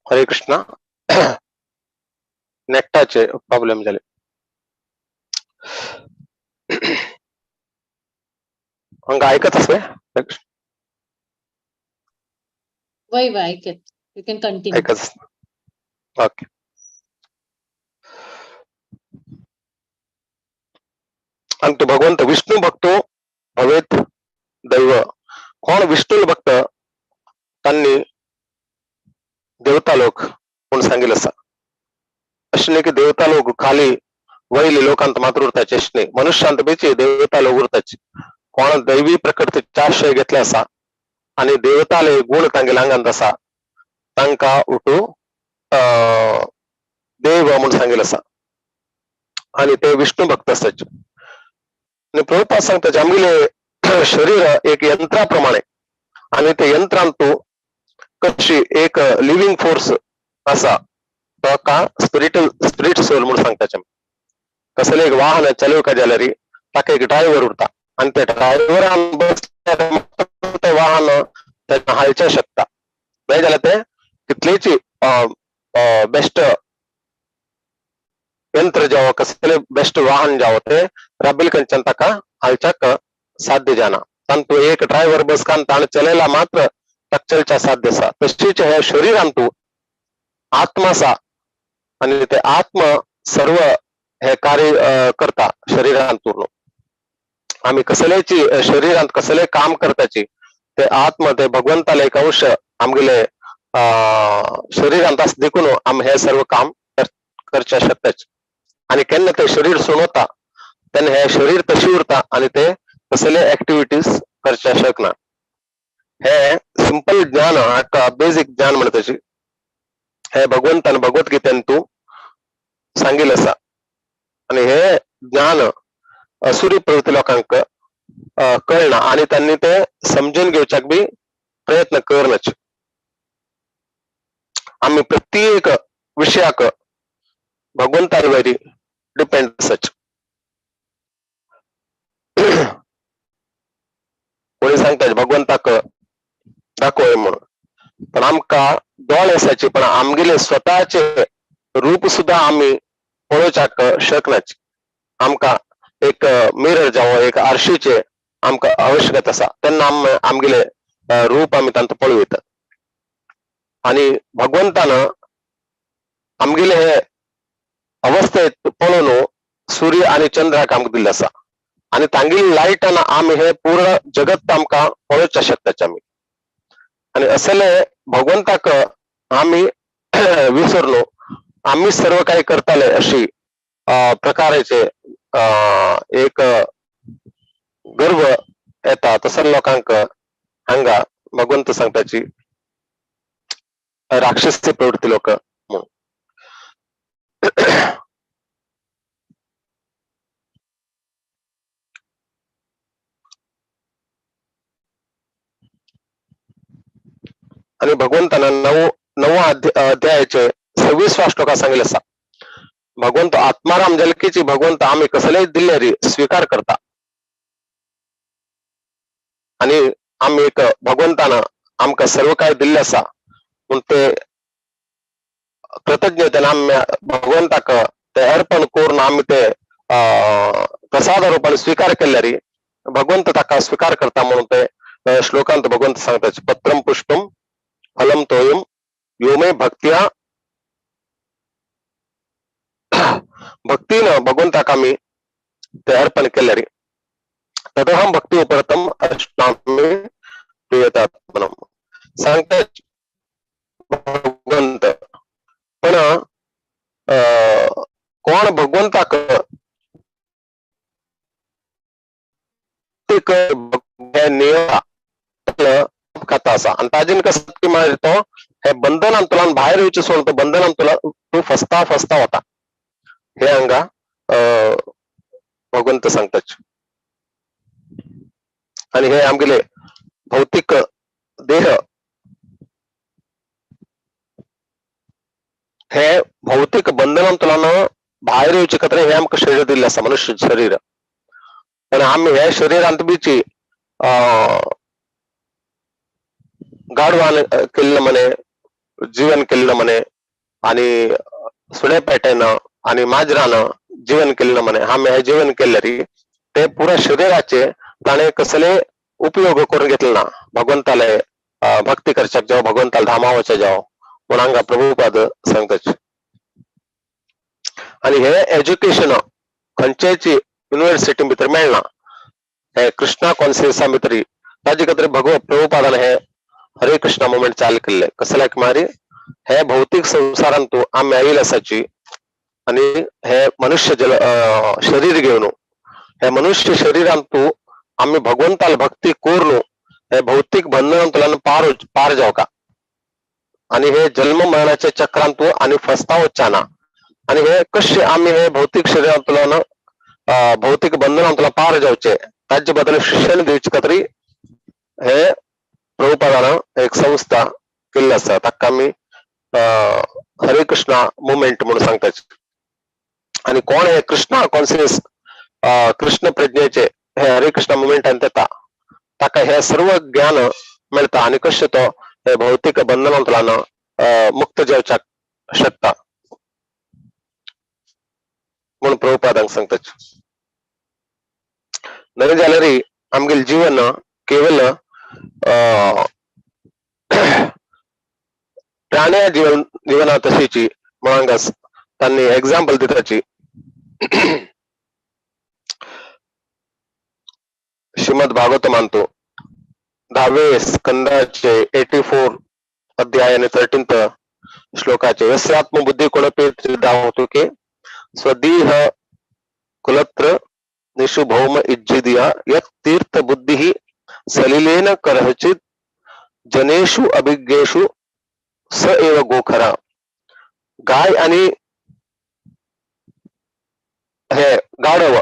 S12: हरे कृष्णा. नेटाचे प्रॉब्लेम झाले. अंग ऐकतच नाही.
S1: वय ऐकत. You can continue.
S12: ऐकतच. ओके. आणि तो भगवंत विष्णू भक्तो भवेत दैव. कोण विष्णू भक्त त्यांनी देवता लोक म्हणून सांगितलं असा. अशी नाही की देवता लोक खाली वैली लोकांत मात्र उरताचे अशी नाही. मनुष्यांत बेची देवता लोक उरताचे. कोण दैवी प्रकृतीचा आश्रय घेतला असा आणि देवताले गुण तांगे लांगंत असा तांका उठू देव म्हणून सांगितलं असा आणि ते विष्णू भक्त असतात. आणि प्रभुपाद सांगतात आमगेले शरीर एक यंत्राप्रमाणे आणि ते यंत्रांतू कशी एक लिव्हिंग फोर्स असा तो का स्पिरिट सोल म्हणून सांगतात. कसले एक वाहन चालू का जाल्यारी ताका एक ड्रायव्हर उरता आणि ते ड्रायव्हर ते वाहन त्यांना हालच्या शकता नाही झालं ते कितलेची बेस्ट यंत्र जावं कसले बेस्ट वाहन जावं ते राबिल कंचन ताका हालच्याक साध्य जाना. तांतू एक ड्रायव्हर बस कान ताण चलेला मात्र चलच्या साध्य असा. तशीच हे शरीरांतू आत्मासा आणि ते आत्म सर्व हे कार्य करता शरीरांतून. आम्ही कसलेची शरीरांत कसले काम करताची ते आत्म ते भगवंताला एक अंश आमगेले शरीरांत अस देखून आम हे सर्व काम करच्या शकताच. आणि केन्ना ते शरीर सोडवता तेन्ना हे शरीर तशी उरता आणि ते कसले ऍक्टिव्हिटीज करच्या शकना. हे सिंपल ज्ञान बेसिक ज्ञान म्हणताची हे भगवंतान भगवद्गीतेन तू सांगितलं असा. आणि हे ज्ञान असुरी प्रवृत्ती लोकांक कळना आणि त्यांनी ते समजून घेवच्याक बी प्रयत्न करनच. आम्ही प्रत्येक विषयाक भगवंतारी वरी डिपेंड असच. कोणी सांगतात भगवंताक दाखोय म्हणून पण आमका डोळे असायचे पण आमगेले स्वतःचे रूप सुद्धा आम्ही पळोवच्याक शकनाच. आमका एक मिरर जावं एक आरशीचे आमका आवश्यकता असा तेन्ना आमगेले रूप आम्ही तांत पळू येतात. आणि भगवंतानं आमगेले हे अवस्थेत पळोवन सूर्य आणि चंद्राक आमकां दिल्ले असा आणि तांगेली लायटान आम्ही हे पूर्ण जगत आमकां पळोवच्या शकताच आम्ही. आणि असले भगवंताक आम्ही विसरलो आम्ही सर्व काही करताले अशी प्रकाराचे एक गर्व येता. तसं लोकांक हांगा भगवंत सांगताची राक्षसी प्रवृत्ती लोक म्हणून. आणि भगवंतानं नववा अध्यायाचे 26वा श्लोका सांगितलं असा. भगवंत आत्माराम जलकीची भगवंत आम्ही कसलेही दिल्लेरी स्वीकार करता आणि आम्ही एक भगवंतानं आमका सर्व काही दिल्ले असा म्हणून ते कृतज्ञतेने आम्ही भगवंताक ते अर्पण करून आम्ही ते प्रसाद रूपाने स्वीकार केल्यारी भगवंत ताका स्वीकार करता म्हणून ते श्लोकांत भगवंत सांगतात पत्रम पुष्पम फलम तोयम योमे भक्तिया भक्तीनं भगवंताक आम्ही ते अर्पण केल्यारी तदहम भक्ती उपरतम अष्टामी प्रियतात म्हणून सांगतात भगवंत. पण कोण भगवंताक कथा असा आणि ताजीन कसं की म्हळ्यार तो हे बंधनान तुला भायर येवचें सोडून तो बंधनान तुला तू फसता होता हे हांगा भगवंत सांगतात. आणि हे आमगेले भौतिक देह हे भौतिक बंधनान तुला भायर येवचे खातीर हे आमकां शरीर दिल्लें आसा मनुष्य शरीर. पण आम्ही हे शरीरांत बीची गाडवान केल्ले म्हणे जीवन केलेलं म्हणे आणि सुड्या पेट्यानं आणि माजरानं जीवन केलेलं म्हणे. आम्ही हे जीवन केलं री ते पुरा शरीराचे ताणे कसले उपयोग करून घेतले ना भगवंताला भक्ती करशाक जाओ भगवंताला धामावच्या जाओ म्हणून प्रभुपाद सांगतात. आणि हे एज्युकेशन खंयच्याची युनिव्हर्सिटी भितर मेळना हे कृष्णा कॉन्सियसा भितर ताजे खातीर प्रभुपादान हे हरे कृष्णा मुवमेंट चालू केले. कसल्या की मारी हे भौतिक संसारांतू आम्ही आयिल्ले आसाची आणि हे मनुष्य शरीर घेवन हे मनुष्य शरीरांतू आम्ही भगवंताला भक्ती करून हे भौतिक बंधनांतल्यान पार जावका आणि हे जन्म मरणाच्या चक्रांतू आणि फसता ना आणि हे कशे आम्ही हे भौतिक शरीरांतल्यान भौतिक बंधनांतला पार जावचे ताजे बद्दल शिक्षण दिवचे खातीर हे प्रभुपादान एक संस्था केल्ली आसा ताका आमी हरे कृष्णा मुवमेंट म्हणून सांगतात. आणि कोण हे कृष्णा कॉन्सियस कृष्ण प्रज्ञेचे हे हरे कृष्णा मुवमेंटान येता ताका हे सर्व ज्ञान मेळता आणि कशे तो हे भौतिक बंधनांतल्यान मुक्त जावच्याक शकता म्हणून प्रभुपादांक सांगतात. नाही जाल्यार आमगेल जीवन केवल प्राण्या जीवना तशीची म्हणून त्यांनी एक्झाम्पल दिताची. श्रीमद भागवतम आणतो 10वे स्कंदाचे 84 अध्याय आणि 13th श्लोकाचे यस्यात्म बुद्धी कोणपे दावतो के स्वदीह कुलत्र निशुभौम इज्जिदिया यत् तीर्थ बुद्धी सलिलेन करचित जनेषु अभिज्ञेषु स एव गोखरा. गाय आणि हे गाढव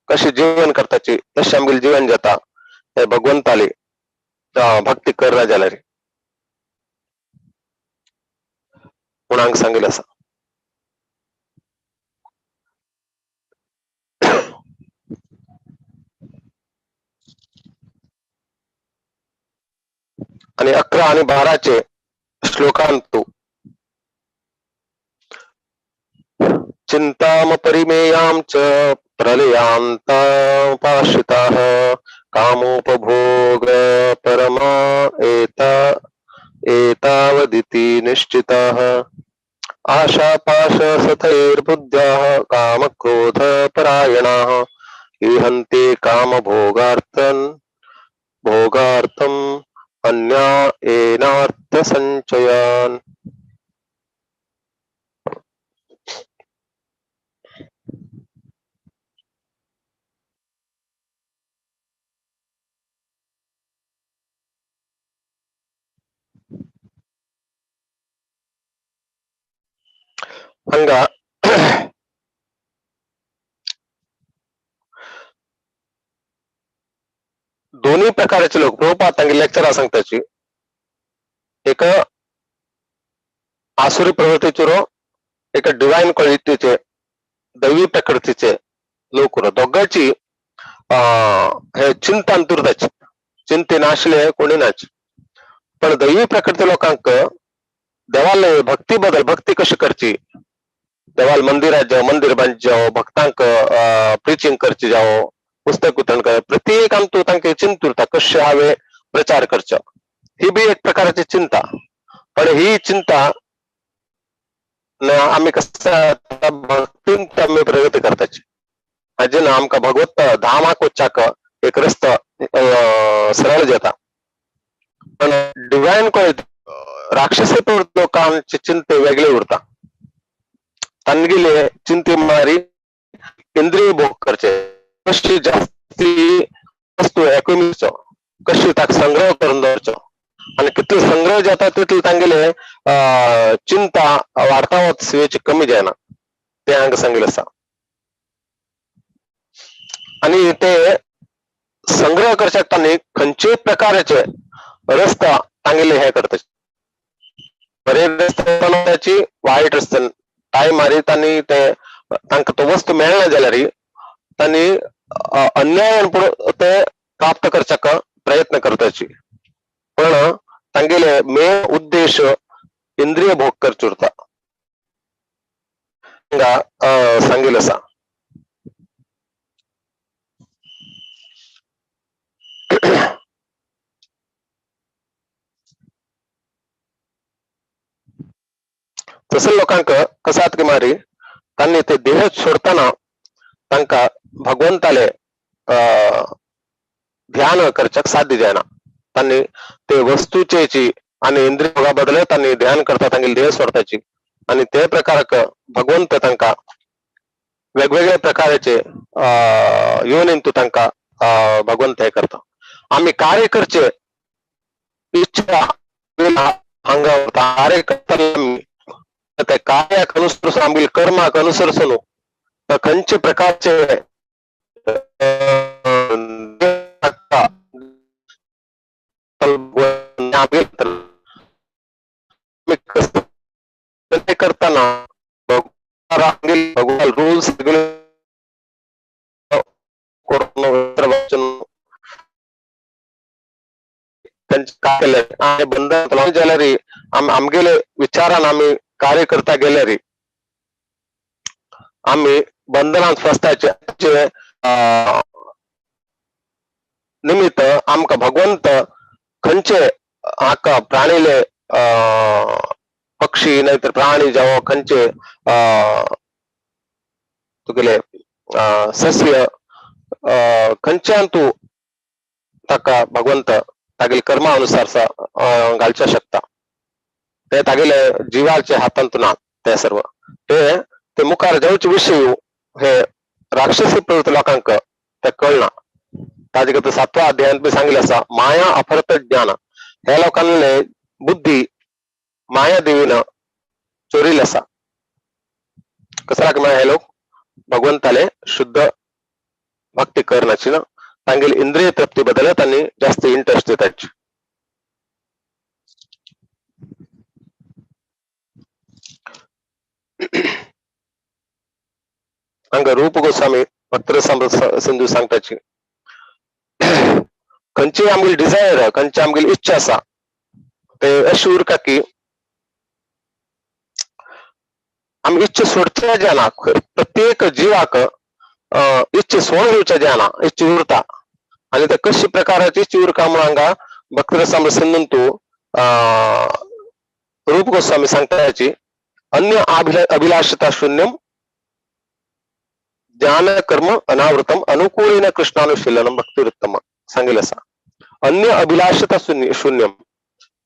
S12: कशी जीवन करताची तसे आमगेल जीवन जाता हे भगवंताले भक्ती करना जाल्यार म्हणून सांगितले आसा. आणि 11 आणि 12 श्लोकांतू चिंताम परिमेयां च प्रलयांतापाश्रिताः कामोपभोग परमा एतावदिति निश्चिताः आशापाश सतैर्बुद्ध्याः कामक्रोध परायणाः इहन्ते भोगार्थम अन्यायेनार्थ संचयान. हंगा दोन्ही प्रकारचे लोक प्रभुपाद तांगे लेक्चर सांगताची एक आसुरी प्रवृत्तीचो एक डिवाइन क्वालिटीचे दैवी प्रकृतीचे लोक दोघांची हे चिंता अंतुरताची चिंते नाशले कोणी नाच पण दैवी प्रकृती लोकांक देवाला भक्ती बदल भक्ती कशी करची देवाल मंदिरात जाओ मंदिर बांध जाओ भक्तांक प्रिचिंग करची जाओ पुस्तक वितरण कर प्रत्येक आमतू तांके चिंतुरता कशे हावे प्रचार करचो ही बी एक प्रकारची चिंता. पण ही चिंता आम्ही कसा भक्तींत आम्ही प्रगती करताची हाजे ना आमका भगवत धामाक वच्चाक एक रस्तो सरळ जाता. पण डिवाइन क्वालिटी राक्षसी प्रवृत्ती लोकांची चिंते वेगळे उरता तांगेले चिंते मारी इंद्रिय भोग करचे कशी जास्ती वस्तू एकूणचो कशी ताक संग्रह करून दवरचो आणि कितले संग्रह जाता तितले तांगेले चिंता वाढता वच कमी जायना ते हांगा सांगिल्ले आसा. आणि ते संग्रह करच्याक तांणी खंयचे प्रकारचे रस्ता तांगेले हे करता बरे रस्त्याची वाईट रस्त्यान टाइम मारी तांणी ते तांकां तो वस्तू मेळना जाल्यार तांणी अन्यायान ते प्राप्त करच्याक प्रयत्न करताची. पण तांगेले मेन उद्देश इंद्रिय भोग करची उरता सांगेल असा तसं लोकांक कसं की मारी त्यांनी ते देह सोडताना तांका भगवंताले ध्यान करचक साध्य जायना त्यांनी ते वस्तूचे आणि इंद्रिय भोगा बदल त्यांनी ध्यान करता तांगेल देह सोडताची आणि ते प्रकारक भगवंत तांका वेगवेगळ्या प्रकारचे योनिंतू तांका भगवंत हे करता आम्ही कार्य करचे इच्छा अंगावर कार्य करताना त्या कार्याक अनुसरून आम्ही कर्माक अनुसरून खंच प्रकारचे करताना भगवान रूल्स बंधन जाल्यारी आमगेले विचारान आम्ही कार्य करता गेल्यारी आम्ही बंधनात फसताचे निमित्त आमका भगवंत खंचे आका प्राणीले पक्षी नाहीतर प्राणी जावं खंचे तुगेले सस्य खंच्यांतू ताका भगवंत तागेल कर्मानुसार घालच्या शकता ते तागेले जीवाचे हातांतून ते सर्व ते मुखार जावचे विषय हे राक्षसी प्रवृत्ती लोकांक ते कळना ताजे करता 7व्या अध्यायात बी सांगितले असा माया अफरत ज्ञान ह्या लोकांना बुद्धी माया देवीनं चोरील असा कसा की हे लोक भगवंताले शुद्ध भक्ती करण्याची ना तांगेल इंद्रिय तृप्ती बदल त्यांनी जास्त इंटरेस्ट देताची अंग रूप गोस्वामी भक्त सिंधू सांगताची खंची आमगेल डिझायर खंची आमगेल इच्छा असा ते अशी उरका की आम्ही इच्छा सोडच्या जाना प्रत्येक जीवाक इच्छा सोड घेवच्या जाना इच्छा उरता आणि ते कशी प्रकाराची इच्छा उरका म्हणून भक्त सिंधू रूप गोस्वामी सांगताची अन्य अभिलाषता शून्यम ज्ञान कर्म अनावृतम अनुकूलीन कृष्णानुशीलनम भक्तिवृत्तम सांगेल असा अन्य अभिलाषता शून्यम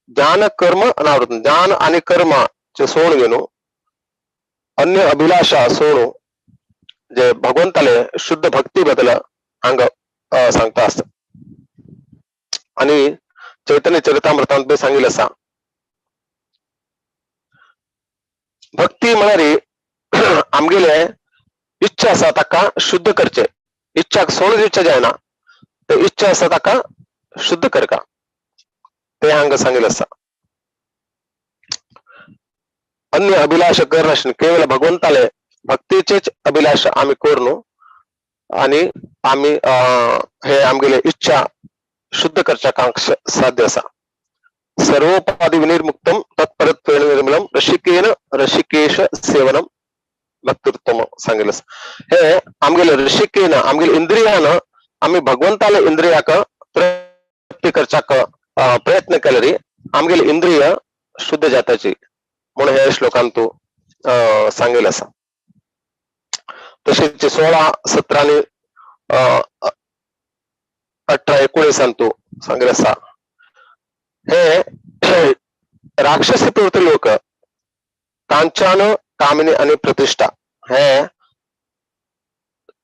S12: ज्ञान कर्म अनावृतम ज्ञान आणि कर्माचे सोड घेणू अन्य अभिलाषा सोडू जे भगवंताले शुद्ध भक्ती बदल अंग सांगता असत आणि चैतन्य चरितामृतांत बी सांगेल असा भक्ती म्हणणारी आमगेले इच्छा असा ताका शुद्ध करचे इच्छा सोड दिवच्या जायना ते इच्छा असा ताका शुद्ध करका ते अंग सांगेल असा अन्य अभिलाष करना केवळ भगवंताले भक्तीचेच अभिलाष आम्ही करू आणि आम्ही हे आमगेले इच्छा शुद्ध करच्या कांक्ष साध्य असा सर्वोपाधि विनिर्मुक्तम तत्परत्वेन निर्मलम रसिकेन रसिकेश सेवनम भक्तिवृत्तम सांगेल हे आमगेले रसिकेन आमगेले इंद्रियान आम्ही भगवंताले इंद्रियाक तृप्ती करच्याक प्रयत्न केले आमगेले इंद्रिय शुद्ध जाताची म्हणून हे श्लोकांतू सांगेल असा तसेच 16, 17 आणि 18, 19 सांगेल असा हे राक्षसी प्रवृत्ती लोक कांचन कामिनी आणि प्रतिष्ठा हे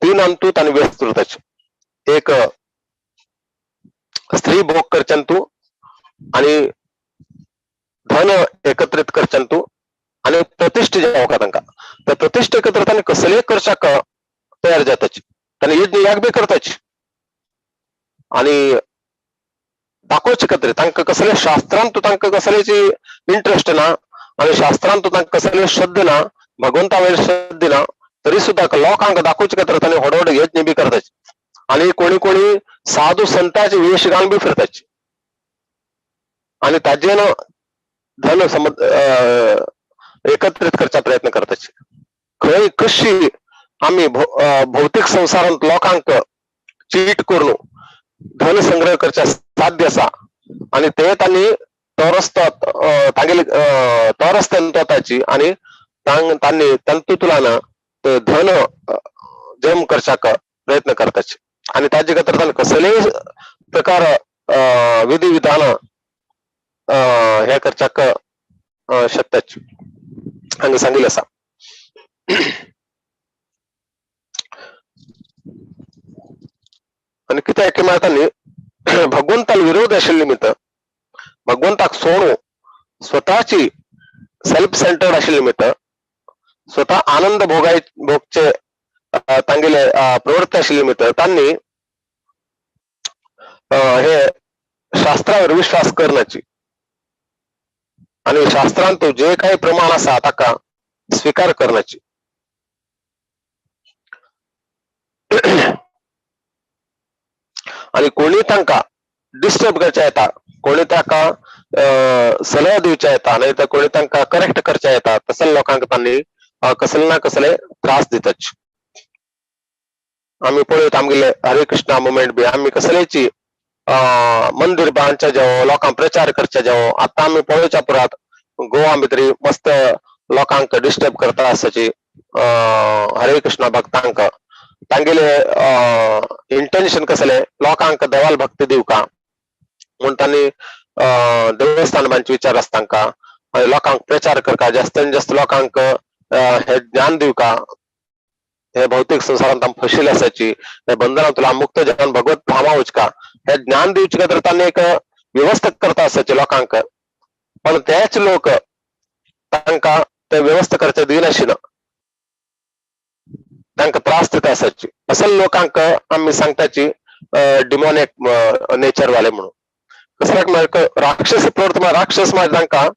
S12: 3 अंतू आणि व्यस्त उरताचे एक स्त्री भोग करचंतू आणि धन एकत्रित करचंतू आणि प्रतिष्ठे जावं तांका त्या प्रतिष्ठे एकत्र तांणी कसले करचाक तयार जाताची तांणी यज्ञ याग बी करताची आणि दाखोवचे कत्रे तांका कसले शास्त्रांत तांका कसलेची इंटरेस्ट ना आणि शास्त्रांत तांका कसले श्रद्धा ना भगवंता वयर श्रद्धे ना तरी सुद्धा लोकांक दाखोवचे कत्रे तांणी व्हड यज्ञ बी करताची आणि कोणी कोणी साधू संतांचे वेश घालून बी फिरताची आणि ताजेन धन एकत्रित करचा प्रयत्न करतात. खंय कशी आम्ही भौतिक संसारांत लोकांक चीट करून धन संग्रह करच्या साध्य असा आणि ते त्यांनी तोरसतात तांगेली तोरस्तंताची आणि त्यांनी तंतुतुलानं ते धन जम करचाक प्रयत्न करतात आणि ताजे खातीर कसलेय प्रकार विधी विधान हे करचाक शकतात हांगा सांगिल्लें आसा. आणि कित्याक की मारतानी भगवंताला विरोध आशिल्ले निमित्त भगवंताक सोडून स्वतःची सेल्फ सेंटर्ड आशिल्ले निमित्त स्वतः आनंद भोगचे तांगेले प्रवृत्ती आशिल्ले निमित्त त्यांनी हे शास्त्रावर विश्वास करण्याची आणि शास्त्रांत जे काही प्रमाण असा ताका स्वीकार करण्याची. आणि कोणी तांका डिस्टर्ब करच्या येता, कोणी ताका सल्ला दिवच्या येता, नाही तर कोणी तांका करेक्ट करच्या येता, तसले लोकांक त्यांनी कसले ना कसले त्रास दितात. आम्ही पळयत आमगेले हरे कृष्णा मुवमेंट बी आम्ही कसलेची मंदिर बांदच्या जावं, लोकांक प्रचार करच्या जावं. आता आम्ही पळोवच्या पुरात गोवा भितरी मस्त लोकांक डिस्टर्ब करता आसाची हरे कृष्णा भक्तांक तांगेले इंटेन्शन कसले लोकांक देवाल भक्ती दिवका म्हणून त्यांनी देवस्थान बांदचे विचार आसा तांकां. लोकांक प्रचार करता, जास्तीत जास्त लोकांक हे ज्ञान दिवका, हे भौतिक संसारांत आमी फशिल्ले आसाची, हे बंधनांतल्यान मुक्त जावन भगवत धामा वचका हे ज्ञान दिवचे खातीर तांणी एक व्यवस्था करता आसाची लोकांक. पण तेच लोक तांकां ते व्यवस्था करचे दिनाशिना, तांकां त्रास दिता आसाची. असल लोकांक आमी सांगताची डिमोनिक नेचर वाले म्हणून. कसल्याक म्हळ्यार राक्षसी प्रवृत्ती म्हळ्यार राक्षस म्हळ्यार तांकां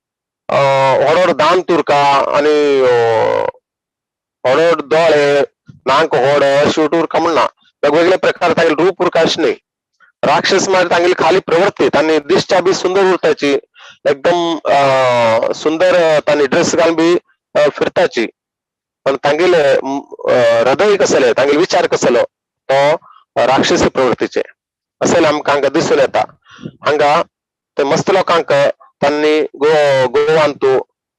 S12: व्हड दान तुरका आणि व्हड दोळे नाक व्हड शूट उरका म्हणना, वेगवेगळे प्रकार तांगेले रूप उरका अशें न्ही. राक्षस म्हळ्यार तांगेली खाली प्रवृत्ती, तांणी दिसच्या बी सुंदर उरताची, एकदम सुंदर तांणी ड्रेस घालून बी फिरताची, पण तांगेले हृदय कसले, तांगेले विचार कसलो तो राक्षसी प्रवृत्तीचे असेल आमकां हांगा दिसून येता. हांगा ते मस्त लोकांक त्यांनी गोवांत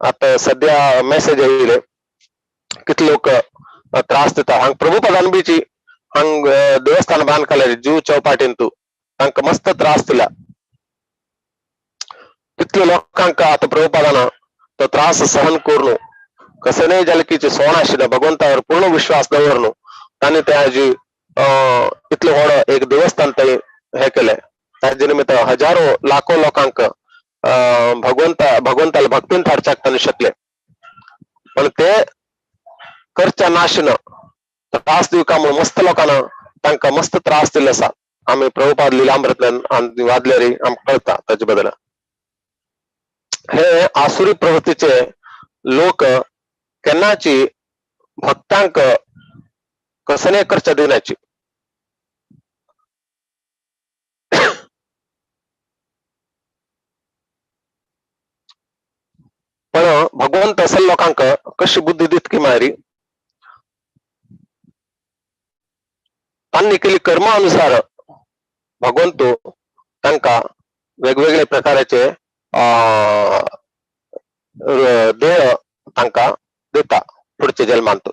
S12: आता सध्या मेसेज येयले कितले लोक त्रास दिता. हांगा प्रभुपदान बीची हांगा देवस्थान बांद केले जूह चौपाटीन तांकां मस्त त्रास दिला. कितले लोकांक आता प्रभुपदान तो त्रास सहन करून कसलेय जलकीचे सोण आशिल्ले भगवंतावर पूर्ण विश्वास दवरून तांणी त्याची इतले व्हड एक देवस्थान थंय हे केले. ताजे निमित्त हजारो लाखो लोकांक भगवंताला भक्तीन धाडच्याक तांणी शकले. पण ते करच्या नाशिना त्रास दिवका म्हणून मस्त लोकांना तांकां मस्त त्रास दिल्ले आसा. आमी प्रभुपाद लिलामृतल्यान वादल्यारी आमकां कळटा ताजे बद्दल. हे आसुरी प्रवृत्तीचे लोक केन्नाची भक्तांक कसले करच्या दिनाची. पण भगवंत असल लोकांक कशी बुद्धी दित की मारी तांणी केली कर्मा अनुसार भगवंत तांकां वेगवेगळे प्रकाराचे देह तांकां दिता पुढच्या जन्मांत.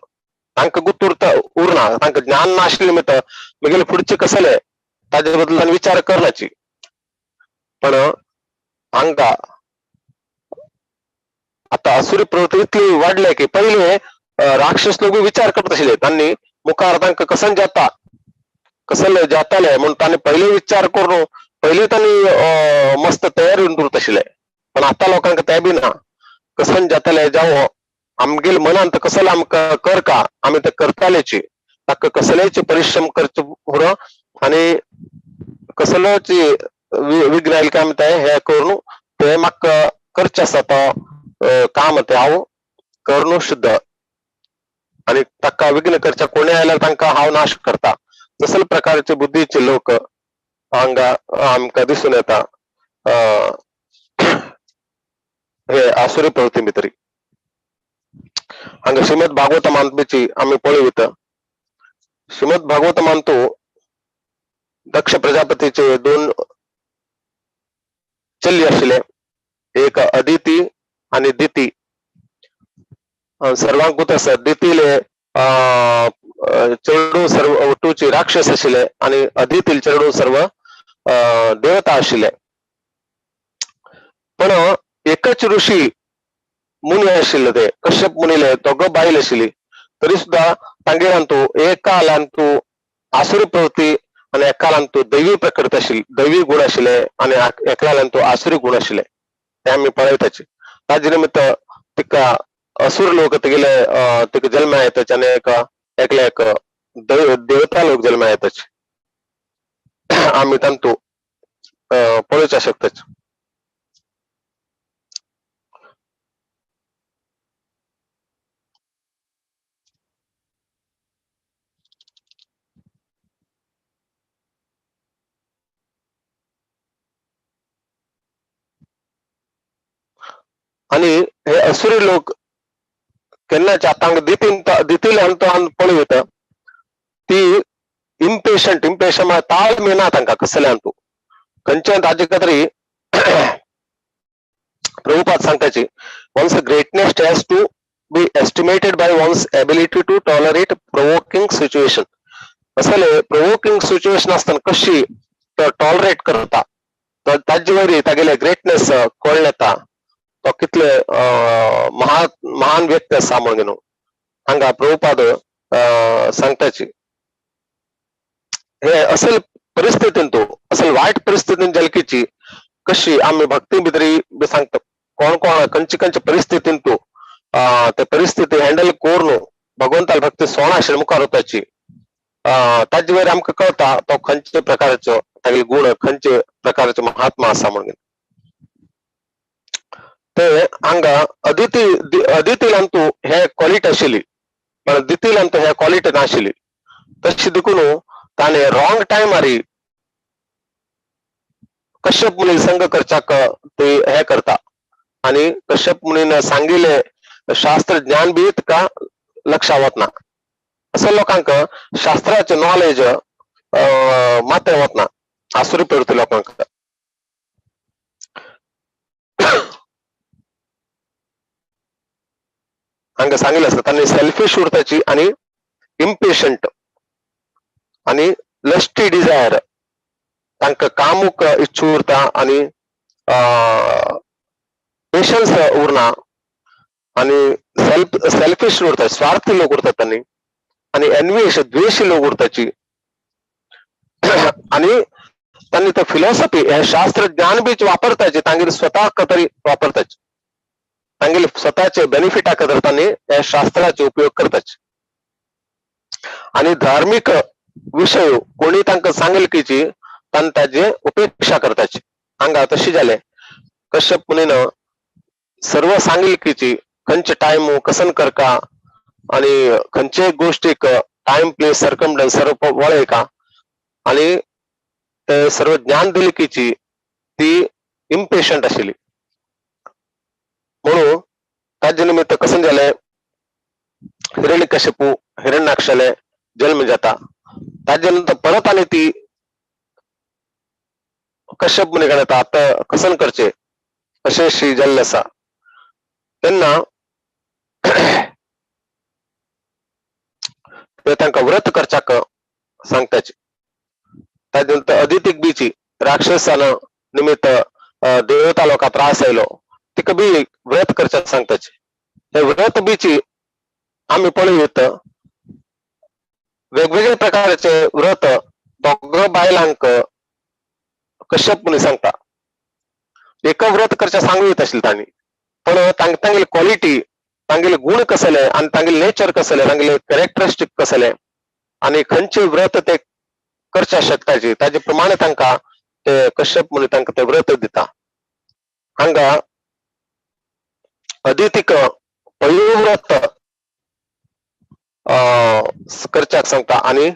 S12: तांकां गुर्त उरना, तांकां ज्ञान नाशिल्ले निमित्त म्हगेले फुडचे कसले ताजे बद्दल तांणी विचार करनाची. पण हांगा आता असुरी प्रवृत्ती इतली वाडले की पहिले राक्षस लोक विचार करत आशिल्ले तांणी मुखार तांकां कसन जाता कसले जाताले म्हणून तांणी पहिले विचार करून पहिले तांणी मस्त तयार येवन उरत आशिल्ले. पण आता लोकांक ते बी ना, कसन जाताले जावं आमगेल मनांत कसले आमकां करका आमी ते करतालेची, ताका कसलेची परिश्रम करचे पुरो आणि कसलोची विघ्न आयले काय आमी ते हे करून ते म्हाका करचे आसा तो काम ते हांव करून शुद्ध आणि ताका विघ्न करच्या कोणी आयल्यार तांकां हांव नाश करता. तसले प्रकारचे बुद्धीचे लोक हांगा आमकां दिसून येता. हे आसुरी प्रवृत्ती भितरी हांगा श्रीमद भागवत मानपेची आम्ही पळयत. श्रीमद भागवत मानतो दक्ष प्रजापतीचे दोन चल्ली आशिल्ले, एक अदिती आणि दिती. सर्वांकूत दितीले चेडू सर्व वटूची राक्षस आशिल्ले आणि अदितील चेडू सर्व देवता आशिल्ले. पण एकच ऋषी मुनी आशिल्ले ते कश्यप मुनीले दोघ बायल आशिल्ली, तरी सुद्धा तांगेरांतू एकालांतू आसुरी प्रवृत्ती आणि एकालांतू दैवी प्रकृती आशिल्ली, दैवी गुण आशिल्ले आणि एकल्यालांतू आसुरी गुण आशिल्ले. ते आम्ही पळयताचे. ताजे निमित्त तिका असुर लोक तेगेले तिका जल्म येताचे आणि एकले एक देवता लोक जल्म येताचे. आम्ही तांतू पळोवच्या शकताचे. आणि हे असुरी लोक केन्नाचे आतां दितील पळयत ती इम्पेशंट म्हळ्यार ताळ मेळना तांकां कसले तू खंयचे ताजे खातीर प्रभुपाद सांगताची one's greatness has to be estimated by one's ability to tolerate provoking situation. असले प्रोवोकिंग सिच्युएशन आसतना कशी टॉलरेट करता ताजे वयरी तागेले ग्रेटनेस कळून येता तो कितले महान व्यक्ती आसा म्हणून हांगा प्रभुपाद सांगताची. हे असल परिस्थितीन असल वायट परिस्थितीन जल्कीची कशी आम्ही भक्ती भितरी सांगता कोण कोण खंयची परिस्थितीन ते परिस्थिती हँडल करून भगवंताला भक्ती सोळा आशिल्ले मुखार वताची ताजे वयर आमकां कळता तो खंयचे प्रकारचो तागेले गुण खंयचे प्रकारचो महात्मा आसा म्हणून. ते हांगा अदितीलांतू हे क्वॉलिटी आशिल्ली पण दितीलांतू हे क्वॉलिटी नाशिल्ली. तशी देखून ताणे रॉंग टायमार कश्यप मुनी संग करच्याक ते हे करता आणि कश्यप मुनीन सांगिल्ले शास्त्र ज्ञान बी तुका लक्षात वतना. असं लोकांक शास्त्राचे नॉलेज मात्र वतना आसुरी प्रवृत्ती लोकांक. हांगा सांगिल्लें आसा तांणी सेल्फिश उरताची आणि इम्पेशंट आणि लस्टी डिझायर तांकां कामूक इच्छा उरता आणि पेशन्स उरना आणि सेल्फिश उरता स्वार्थी लोक उरतात तांणी आणि एनविश द्वेषी लोक उरताची. आणि तांणी तो फिलॉसॉफी हे शास्त्र ज्ञान बीच वापरताचे तांगेर स्वतः तरी वापरताचे तांगेले स्वतःचे बेनिफिटा खातीर तांणी या शास्त्राचे उपयोग करताचे. आणि धार्मिक विषय कोणी तांकां सांगिल्कीची तांणी ताजे उपेक्षा करताची. हांगा तशी जालें कश्यप मुनीन सर्व सांगिल्कीची खंयचे टायम कसन करका आणि खंयचे गोष्टीक टाइम प्लेस सर्कमस्टन्स सर्व वळयका आणि ते सर्व ज्ञान दिल्कीची ती इम्पेशंट आशिल्ली. म्हणून ताजे निमित्त कसन जालें हिरण्यकश्यपू हिरण्याक्षले जन्म जाता. ताजे नंतर परत आनी ती कश्यप मुनी कडेन येता आता कसन करचे अशें श्री जाल्लें आसा. तेन्ना ते तांकां व्रत करच्याक सांगताचे. ताजे नंतर अदितीक बीची राक्षसान निमित्त देवता लोकांक त्रास आयलो तिका बी व्रत करच्याक सांगताचे. हे व्रत बीची आम्ही पळयत वेगवेगळे प्रकारचे व्रत दोग बायलांक कश्यप मुनी सांगता. एक व्रत करच्या सांगू येत आशिल्ले तांणी पण तांगेली क्वॉलिटी तांगेले गुण कसले आणि तांगेले नेचर कसले तांगेले कॅरेक्टरिस्टिक कसले आणि खंयचे व्रत ते करच्या शकताचे ताजे प्रमाणे तांकां ते कश्यप मुनी तांकां ते व्रत दिता. हांगा अदितीक पयलो व्रत करच्याक सांगता आणि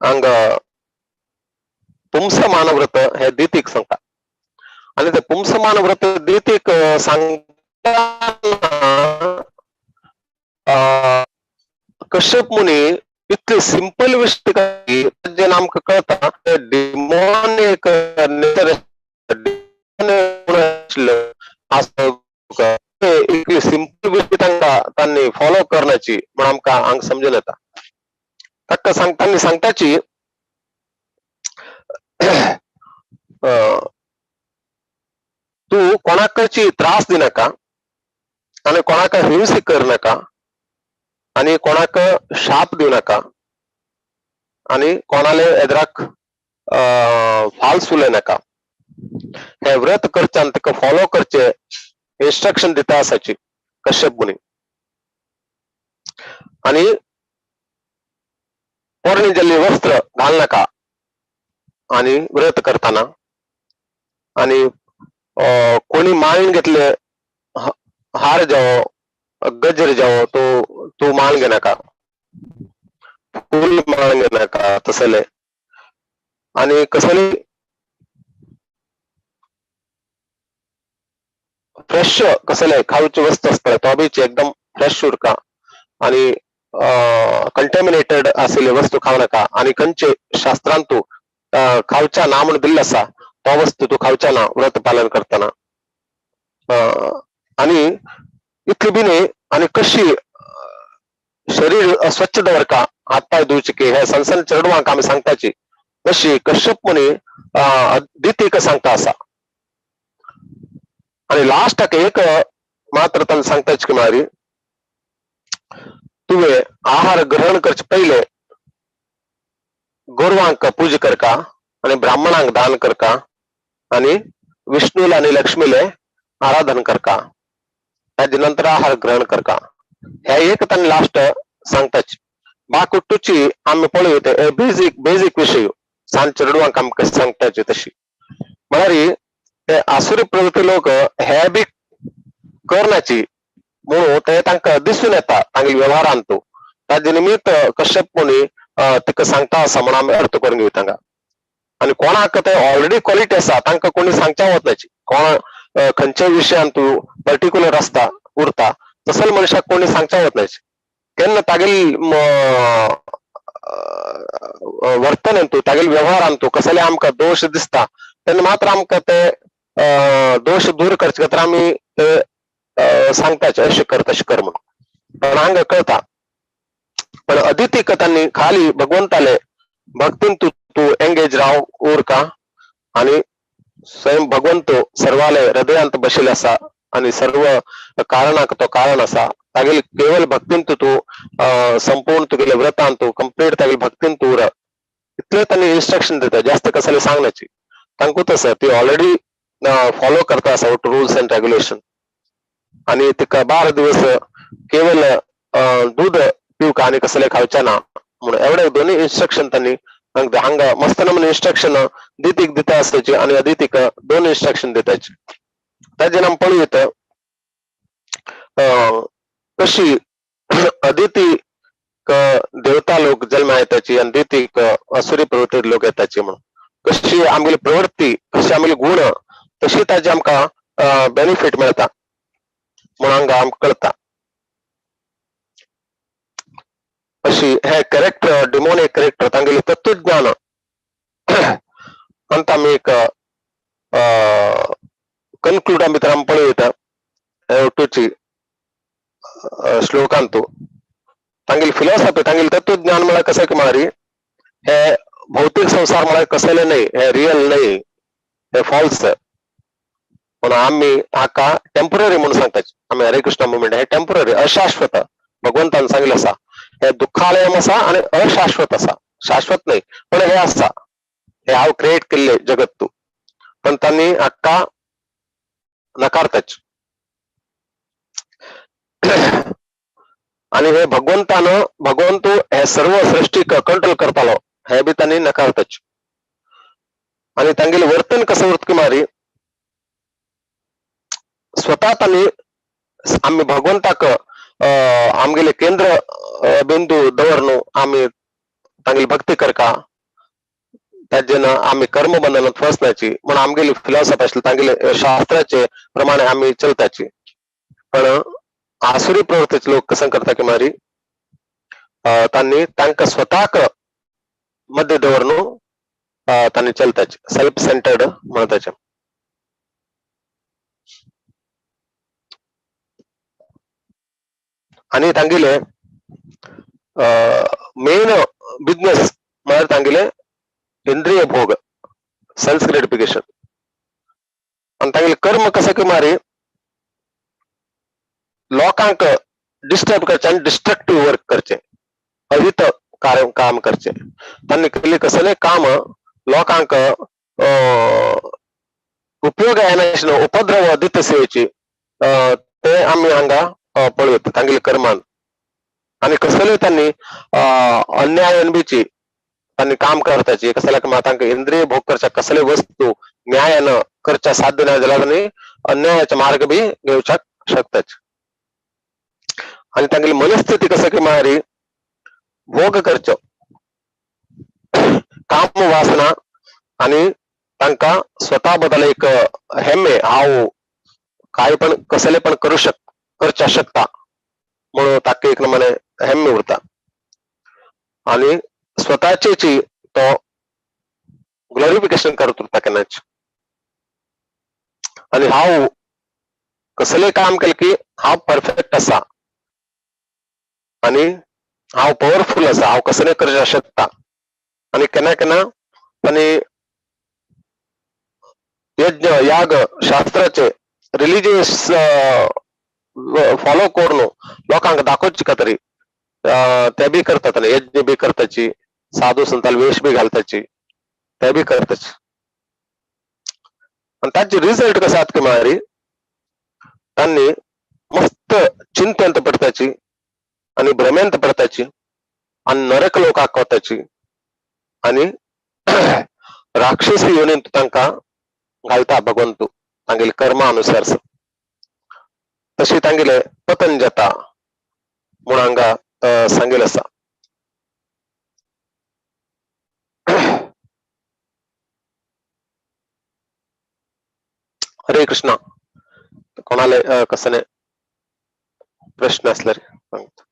S12: हांगा पुंसमान व्रत हे दितीक सांगता. आणि ते पुंसमान व्रत दितीक सांग कश्यप मुनी इतले सिंपल विषय जे आमकां कळटा डिमोनिक इतली सिंपल विषय तांणी फॉलो करण्याची म्हणून आमकां हांगा समजून येता. ताका तांणी सांगताची तू कोणाकची त्रास दिनाका आणि कोणाक हिंसा करनाका आणि कोणाक शाप दिव नाका आणि कोणाले एदराक फाल्स उलयनाका. हे व्रत करचे आनी ताका फॉलो करचे इन्स्ट्रक्शन दिता आसाची कश्यप मुनी. आणि पोरणी जाल्ली वस्त्र घाल नाका आणि व्रत करताना. आणि कोणी माळीन घेतले हार जावो गजर जावो तो तू माळ घेनाका, फूल माळ घेनाका तसले. आणि कसली फ्रेश कसले खावची वस्तू असता तो बीच एकदम फ्रेश उरका आणि कंटॅमिनेटेड असलेली वस्तू खाऊ नका. आणि खंयचे शास्त्रांत तू खावच्या ना म्हणून दिल्लो आसा तो वस्तू तू खावच्या ना व्रत पालन करताना. आणि इतली बी न्ही आणि कशी शरीर स्वच्छ दवरका, हात पाय धुवचे की हे सनसन चेडवांक आमी सांगताची तशी कश्यप मुनी दितीक सांगता आसा. आणि लास्टाक एक मात्र तांणी सांगताची की मारी तुवें आहार ग्रहण करचे पहिले गोरवांक पूजा करका आणि ब्राह्मणांक दान करका आणि विष्णूला आणि लक्ष्मीले आराधन करका. ताजे नंतर आहार ग्रहण करका. हे एक तांणी लास्ट सांगताची. बाकुट्टूची आमी पळयत बेजीक विषय सांज चेडवांक आमकां सांगताची तशी. म्हळ्यार ते आसुरी प्रवृत्ती लोक हे बी करनाची म्हणून ते तांकां दिसून येता तांगे व्यवहारांत. ताजे निमित्त कश्यप मुनी तिका सांगता आसा म्हणून आमी अर्थ करून घेवया तांकां. आणि कोणाक ते ऑलरेडी क्वॉलिटी आसा तांकां कोणी सांगच्या वचनाची. कोण खंयच्याय विशयान तू पर्टिक्युलर आसता उरता तसले मनशाक कोणी सांगच्या वचनाची. केन्ना तागेली वर्तन तू तागेले व्यवहारान तू कसले आमकां दोष दिसता तेन्ना मात्र आमकां ते दोष दूर करचे खातीर आमी ते सांगताचे अशें कर तशें कर म्हणून. पण हांगा कळटा पण अदितीक तांणी खाली भगवंताले भक्तीन तू एंगेज राव उरका आणि स्वयं भगवंत सर्वाले हृदयांत बशिल्लो आसा आणि सर्व कारणाक तो कारण आसा. तागेली केवळ भक्तीन तू संपूर्ण तुगेले व्रतान तू कंप्लीट तागेली भक्तीन तू उर इतले तांणी इन्स्ट्रक्शन दिता. जास्त कसले सांगनाची तांकूच आसा ती ऑलरेडी फॉलो करता आसा रुल्स अँड रेग्युलेशन. आणि तिका 12 दिवस केवळ दूध पिवका आणि कसले खावचे ना म्हणून एवढे दोन्ही इन्स्ट्रक्शन तांणी हांगा मस्त नमुने इन्स्ट्रक्शन दितीक दिता आसताची आणि अदितीक 2 इन्स्ट्रक्शन दिताची. ताजे नाम पळयत कशी अदिती देवता लोक जल्मा येताची आणि दितीक असुरी प्रवृत्ती लोक येताची म्हणून. कशी आमगेली प्रवृत्ती कशी आमगेली गुण तशी ताजी आमकां बेनिफिट मेळटा म्हणून हांगा आमकां कळटा. अशी हे कॅरेक्टर डिमोनिक कॅरेक्टर तांगेले तत्वज्ञान अंत आमी एक कन्क्लूड भितर आमी पळयता हेवटूची श्लोकांत तांगेली फिलॉसॉफी तांगेले तत्वज्ञान म्हळ्यार कशें की मारी हे भौतिक संसार म्हळ्यार कसले न्हय, हे रियल न्हय, हे फॉल्स. पण आमी हाका टेम्पररी म्हणून सांगताचे. आमी हरे कृष्ण मुवमेंट हे टेम्पररी अशाश्वत भगवंतान सांगिल्लें आसा. हे दुःखालयम आसा आणि अशाश्वत आसा. शाश्वत नाही पण हे आसा. हे हांव क्रिएट केल्ले जगत तू पण तांणी हाका नकारताच. आणि हे भगवंत हे सर्व सृष्टीक कंट्रोल करतालो हे बी तांणी नकारताच. आणि तांगेले वर्तन कसं उरत की मारी स्वतः तांणी आमी भगवंताक आमगेले केंद्र बिंदू दवरन आमी तांगेली भक्ती करका ताजेन आमी कर्म बंधनात फसनाची म्हणून आमगेली फिलॉसॉफी आसली तांगेले शास्त्राचे प्रमाणे आमी चलताची. पण आसुरी प्रवृत्तीचे लोक कसं करता की मारी तांणी तांकां स्वताक मध्य दवरनु तांणी चलताचे सेल्फ सेंटर्ड म्हणताचे. आणि तांगेले मेन बिझनेस म्हळ्यार तांगेले इंद्रिय भोग, सेल्फ ग्रेटिफिकेशन. आणि तांगेले कर्म कसं की मारी लोकांक डिस्टर्ब करचे आणि डिस्ट्रक्टिव्ह वर्क करचे, अहित काम करचे. तांणी केले कसले काम लोकांक उपयोग येनाशिल्ले उपद्रव दितसेची ते आम्ही हांगा पळयता तांगेले कर्मान. आणि कसले त्यांनी अन्याय अनबीची त्यांनी काम करताची कसल्या की तांकां इंद्रिय भोग करच्या कसले वस्तू न्यायानं करच्या साध्य नाही जाल्यार तांणी अन्यायाचे मार्ग बी घेवच्याक शकताच. आणि तांगेली मनस्थिती कसं की मारी भोग करच्यो काम वासना आणि तांकां स्वतः बद्दल एक हेम्मे हांव काय पण कसले पण करच्या शकता म्हणून ताका एक नमुने हेम्मे उरता. आणि स्वतःची तो ग्लोरिफिकेशन करत उरता केन्नाच. आणि हांव कसले काम केले की हांव परफेक्ट आसा आणि हांव पॉवरफुल आसा, हांव कसले करच्या शकता. आणि केन्ना केन्ना तांणी यज्ञ याग शास्त्राचे रिलिजियस फॉलो करून लोकांक दाखोवचे खातीर ते बी करतात. यज्ञ बी करताची, साधू संताल वेश बी घालताची, ते बी करताची. आणि ताचे रिझल्ट कसे आहात की मारी तांणी मस्त चिंतेंत पडताची आणि भ्रमेंत पडताची आणि नरक लोकांक वताची आणि राक्षसी योनींत तांकां घालता भगवंतू तांगेले कर्मा अनुसार. तशी तांगेले पतन जाता म्हणून हांगा सांगेल आसा. हरे कृष्णा. कोणाले कसले प्रश्न असल्यार सांगता.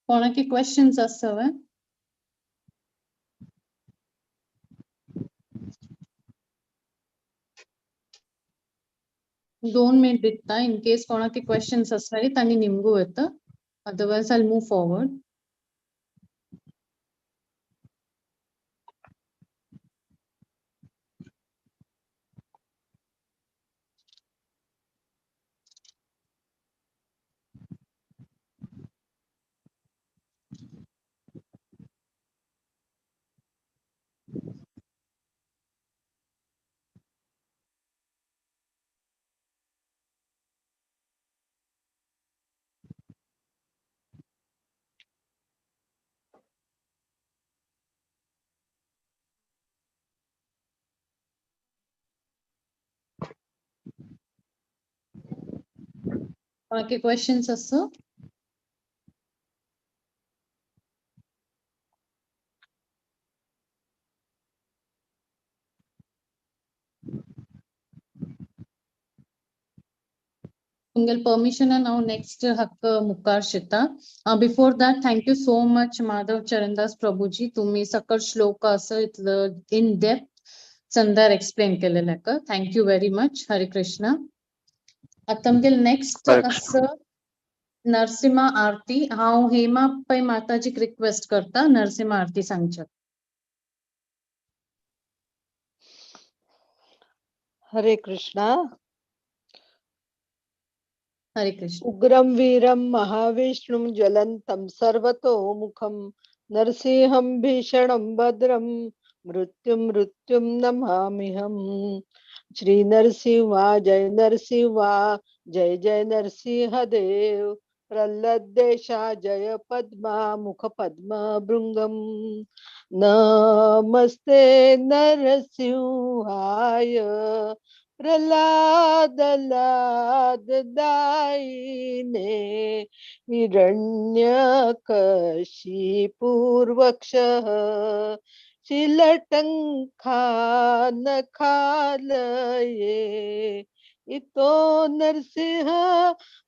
S1: कोणाकी क्वेश्चन्स आसतवे? दोन मिनिट दिता इन केस कोणाकी क्वेश्चन्स आसल्यार तांणी निमगू येता. Otherwise I move forward. कोणाकी क्वेश्चन्स आसा? तुमगेल परमिशन नाउ नेक्स्ट हक्क मुखार शिता. Before that thank you so much Madhav Charandas Prabhuji. तुम्ही सकल श्लोक असं इतलं इन डेप्थ चंदार एक्सप्लेन केलेलं का. Thank you very much. हरे कृष्ण. आता तुमगेल नेक्स्ट असं नरसिंहा आरती. हांव हेमा पै माताजीक रिक्वेस्ट करता नरसिंहा आरती सांगच्यात.
S6: हरे कृष्णा.
S1: हरे कृष्ण।
S6: उग्रं वीरं महाविष्णुं ज्वलन्तं सर्वतोमुखं नरसिंहं भीषणं भद्रं मृत्युं नमाम्यहम्। श्री नरसिंहा जय नरसिंहा जय जय नरसिंह देव। प्रल्लदेशा जय पद्मा मुख पद्म भृंगम। नमस्ते नरसिंहाय प्रह्लाद दायिने हिरण्यकशिपूर्वक्षः शीलटङ्कानखालये इतो नरसिंह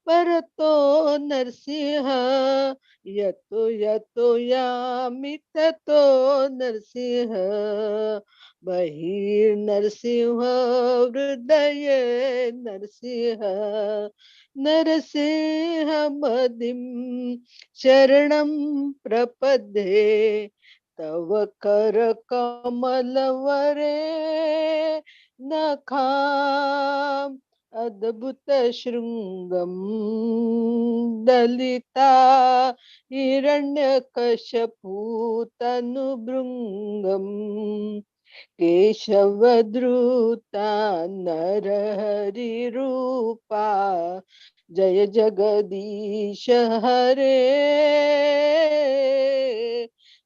S6: परतो नरसिंह यतो यतो यामि ततो नरसिंह बहिर्नरसिंह हृदय नरसिंह नरसिंहमदिं शरणं प्रपद्ये तव करकमलवरे नखाम् अद्भुत शृंगम दलिता हिरण्यकशपूतनुभृंगम केशवद्रुता नरहरिरूपा जय जगदीश हरे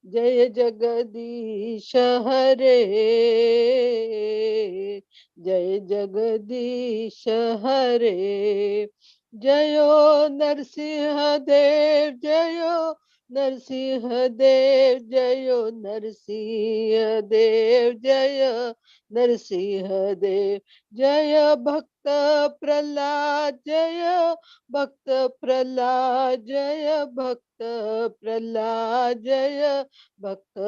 S6: जय जगदीश हरे जय जगदीश हरे। जयो नरसिंह देव जयो नरसिंह देव जयो नरसिंह देव जय नरसिंह देव जय भक्त प्रह्लाद जय भक्त प्रह्लाद जय भक्त प्रह्लाद जय भक्त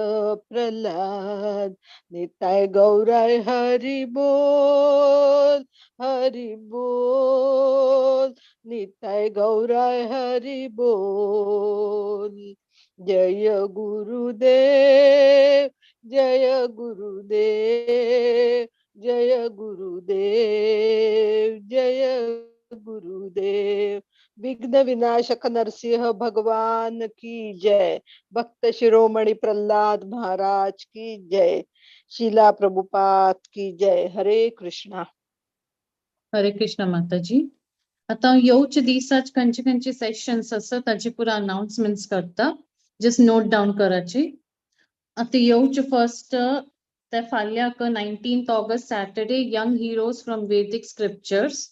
S6: प्रह्लाद। निताय गौराय हरि बोल हरि बोल निताय गौराय हरि बोल। जय गुरुदेव जय गुरुदेव जय गुरुदेव जय गुरुदेव। विघ्न विनाशक नरसिंह भगवान की जय। भक्त शिरोमणि प्रह्लाद महाराज की जय। शीला प्रभुपाद की जय। हरे कृष्णा।
S1: हरे कृष्ण माताजी. आता येवचे दिसाच खंयचे सेशन्स आसा ताचे पुरा अनाउन्समेंट्स करता. जस्ट नोट डाउन कराचे. आता येवचे फर्स्ट ते फाल्याक 19th August Saturday young heroes from वैदिक स्क्रिप्चर्स.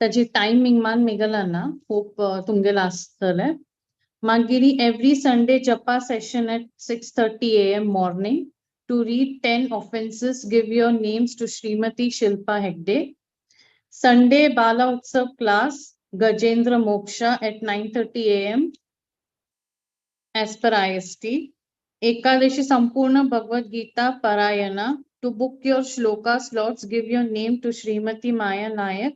S1: ताची टायमिंग मान मेगला ना होप तुमगेला आसतले. मागिरी एवरी संडे जपा session at 6:30 AM morning to read 10 offenses. Give your names to Srimati Shilpa Hegde. Sunday Bala Utsav class Gajendra Moksha at 9:30 AM as per IST. Ekadashi Sampurna Bhagavad Gita Parayana. To book your shloka slots, give your name to Srimati Maya Nayak,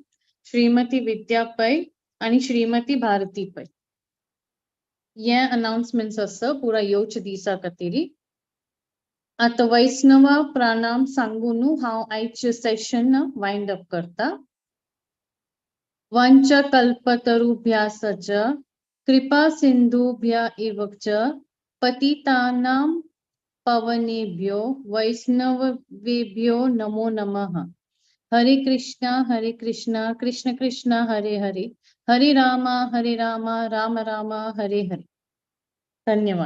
S1: Srimati Vidya Pai and Srimati Bharati Pai. ये अनाउन्समेंट्स आसा पुरा येवचे दिसा खातीर. आता वैष्णव प्रणाम सांगून हांव आयचे सेशन वाइंड अप करता. वंच कल्पतरुभ्याश्च कृपा सिंधुभ्य एव च पतितानां पावनेभ्यो वैष्णवेभ्यो नमो नमः. हरे कृष्णा कृष्ण कृष्ण हरे हरे हरे राम राम राम हरे हरे. धन्यवाद.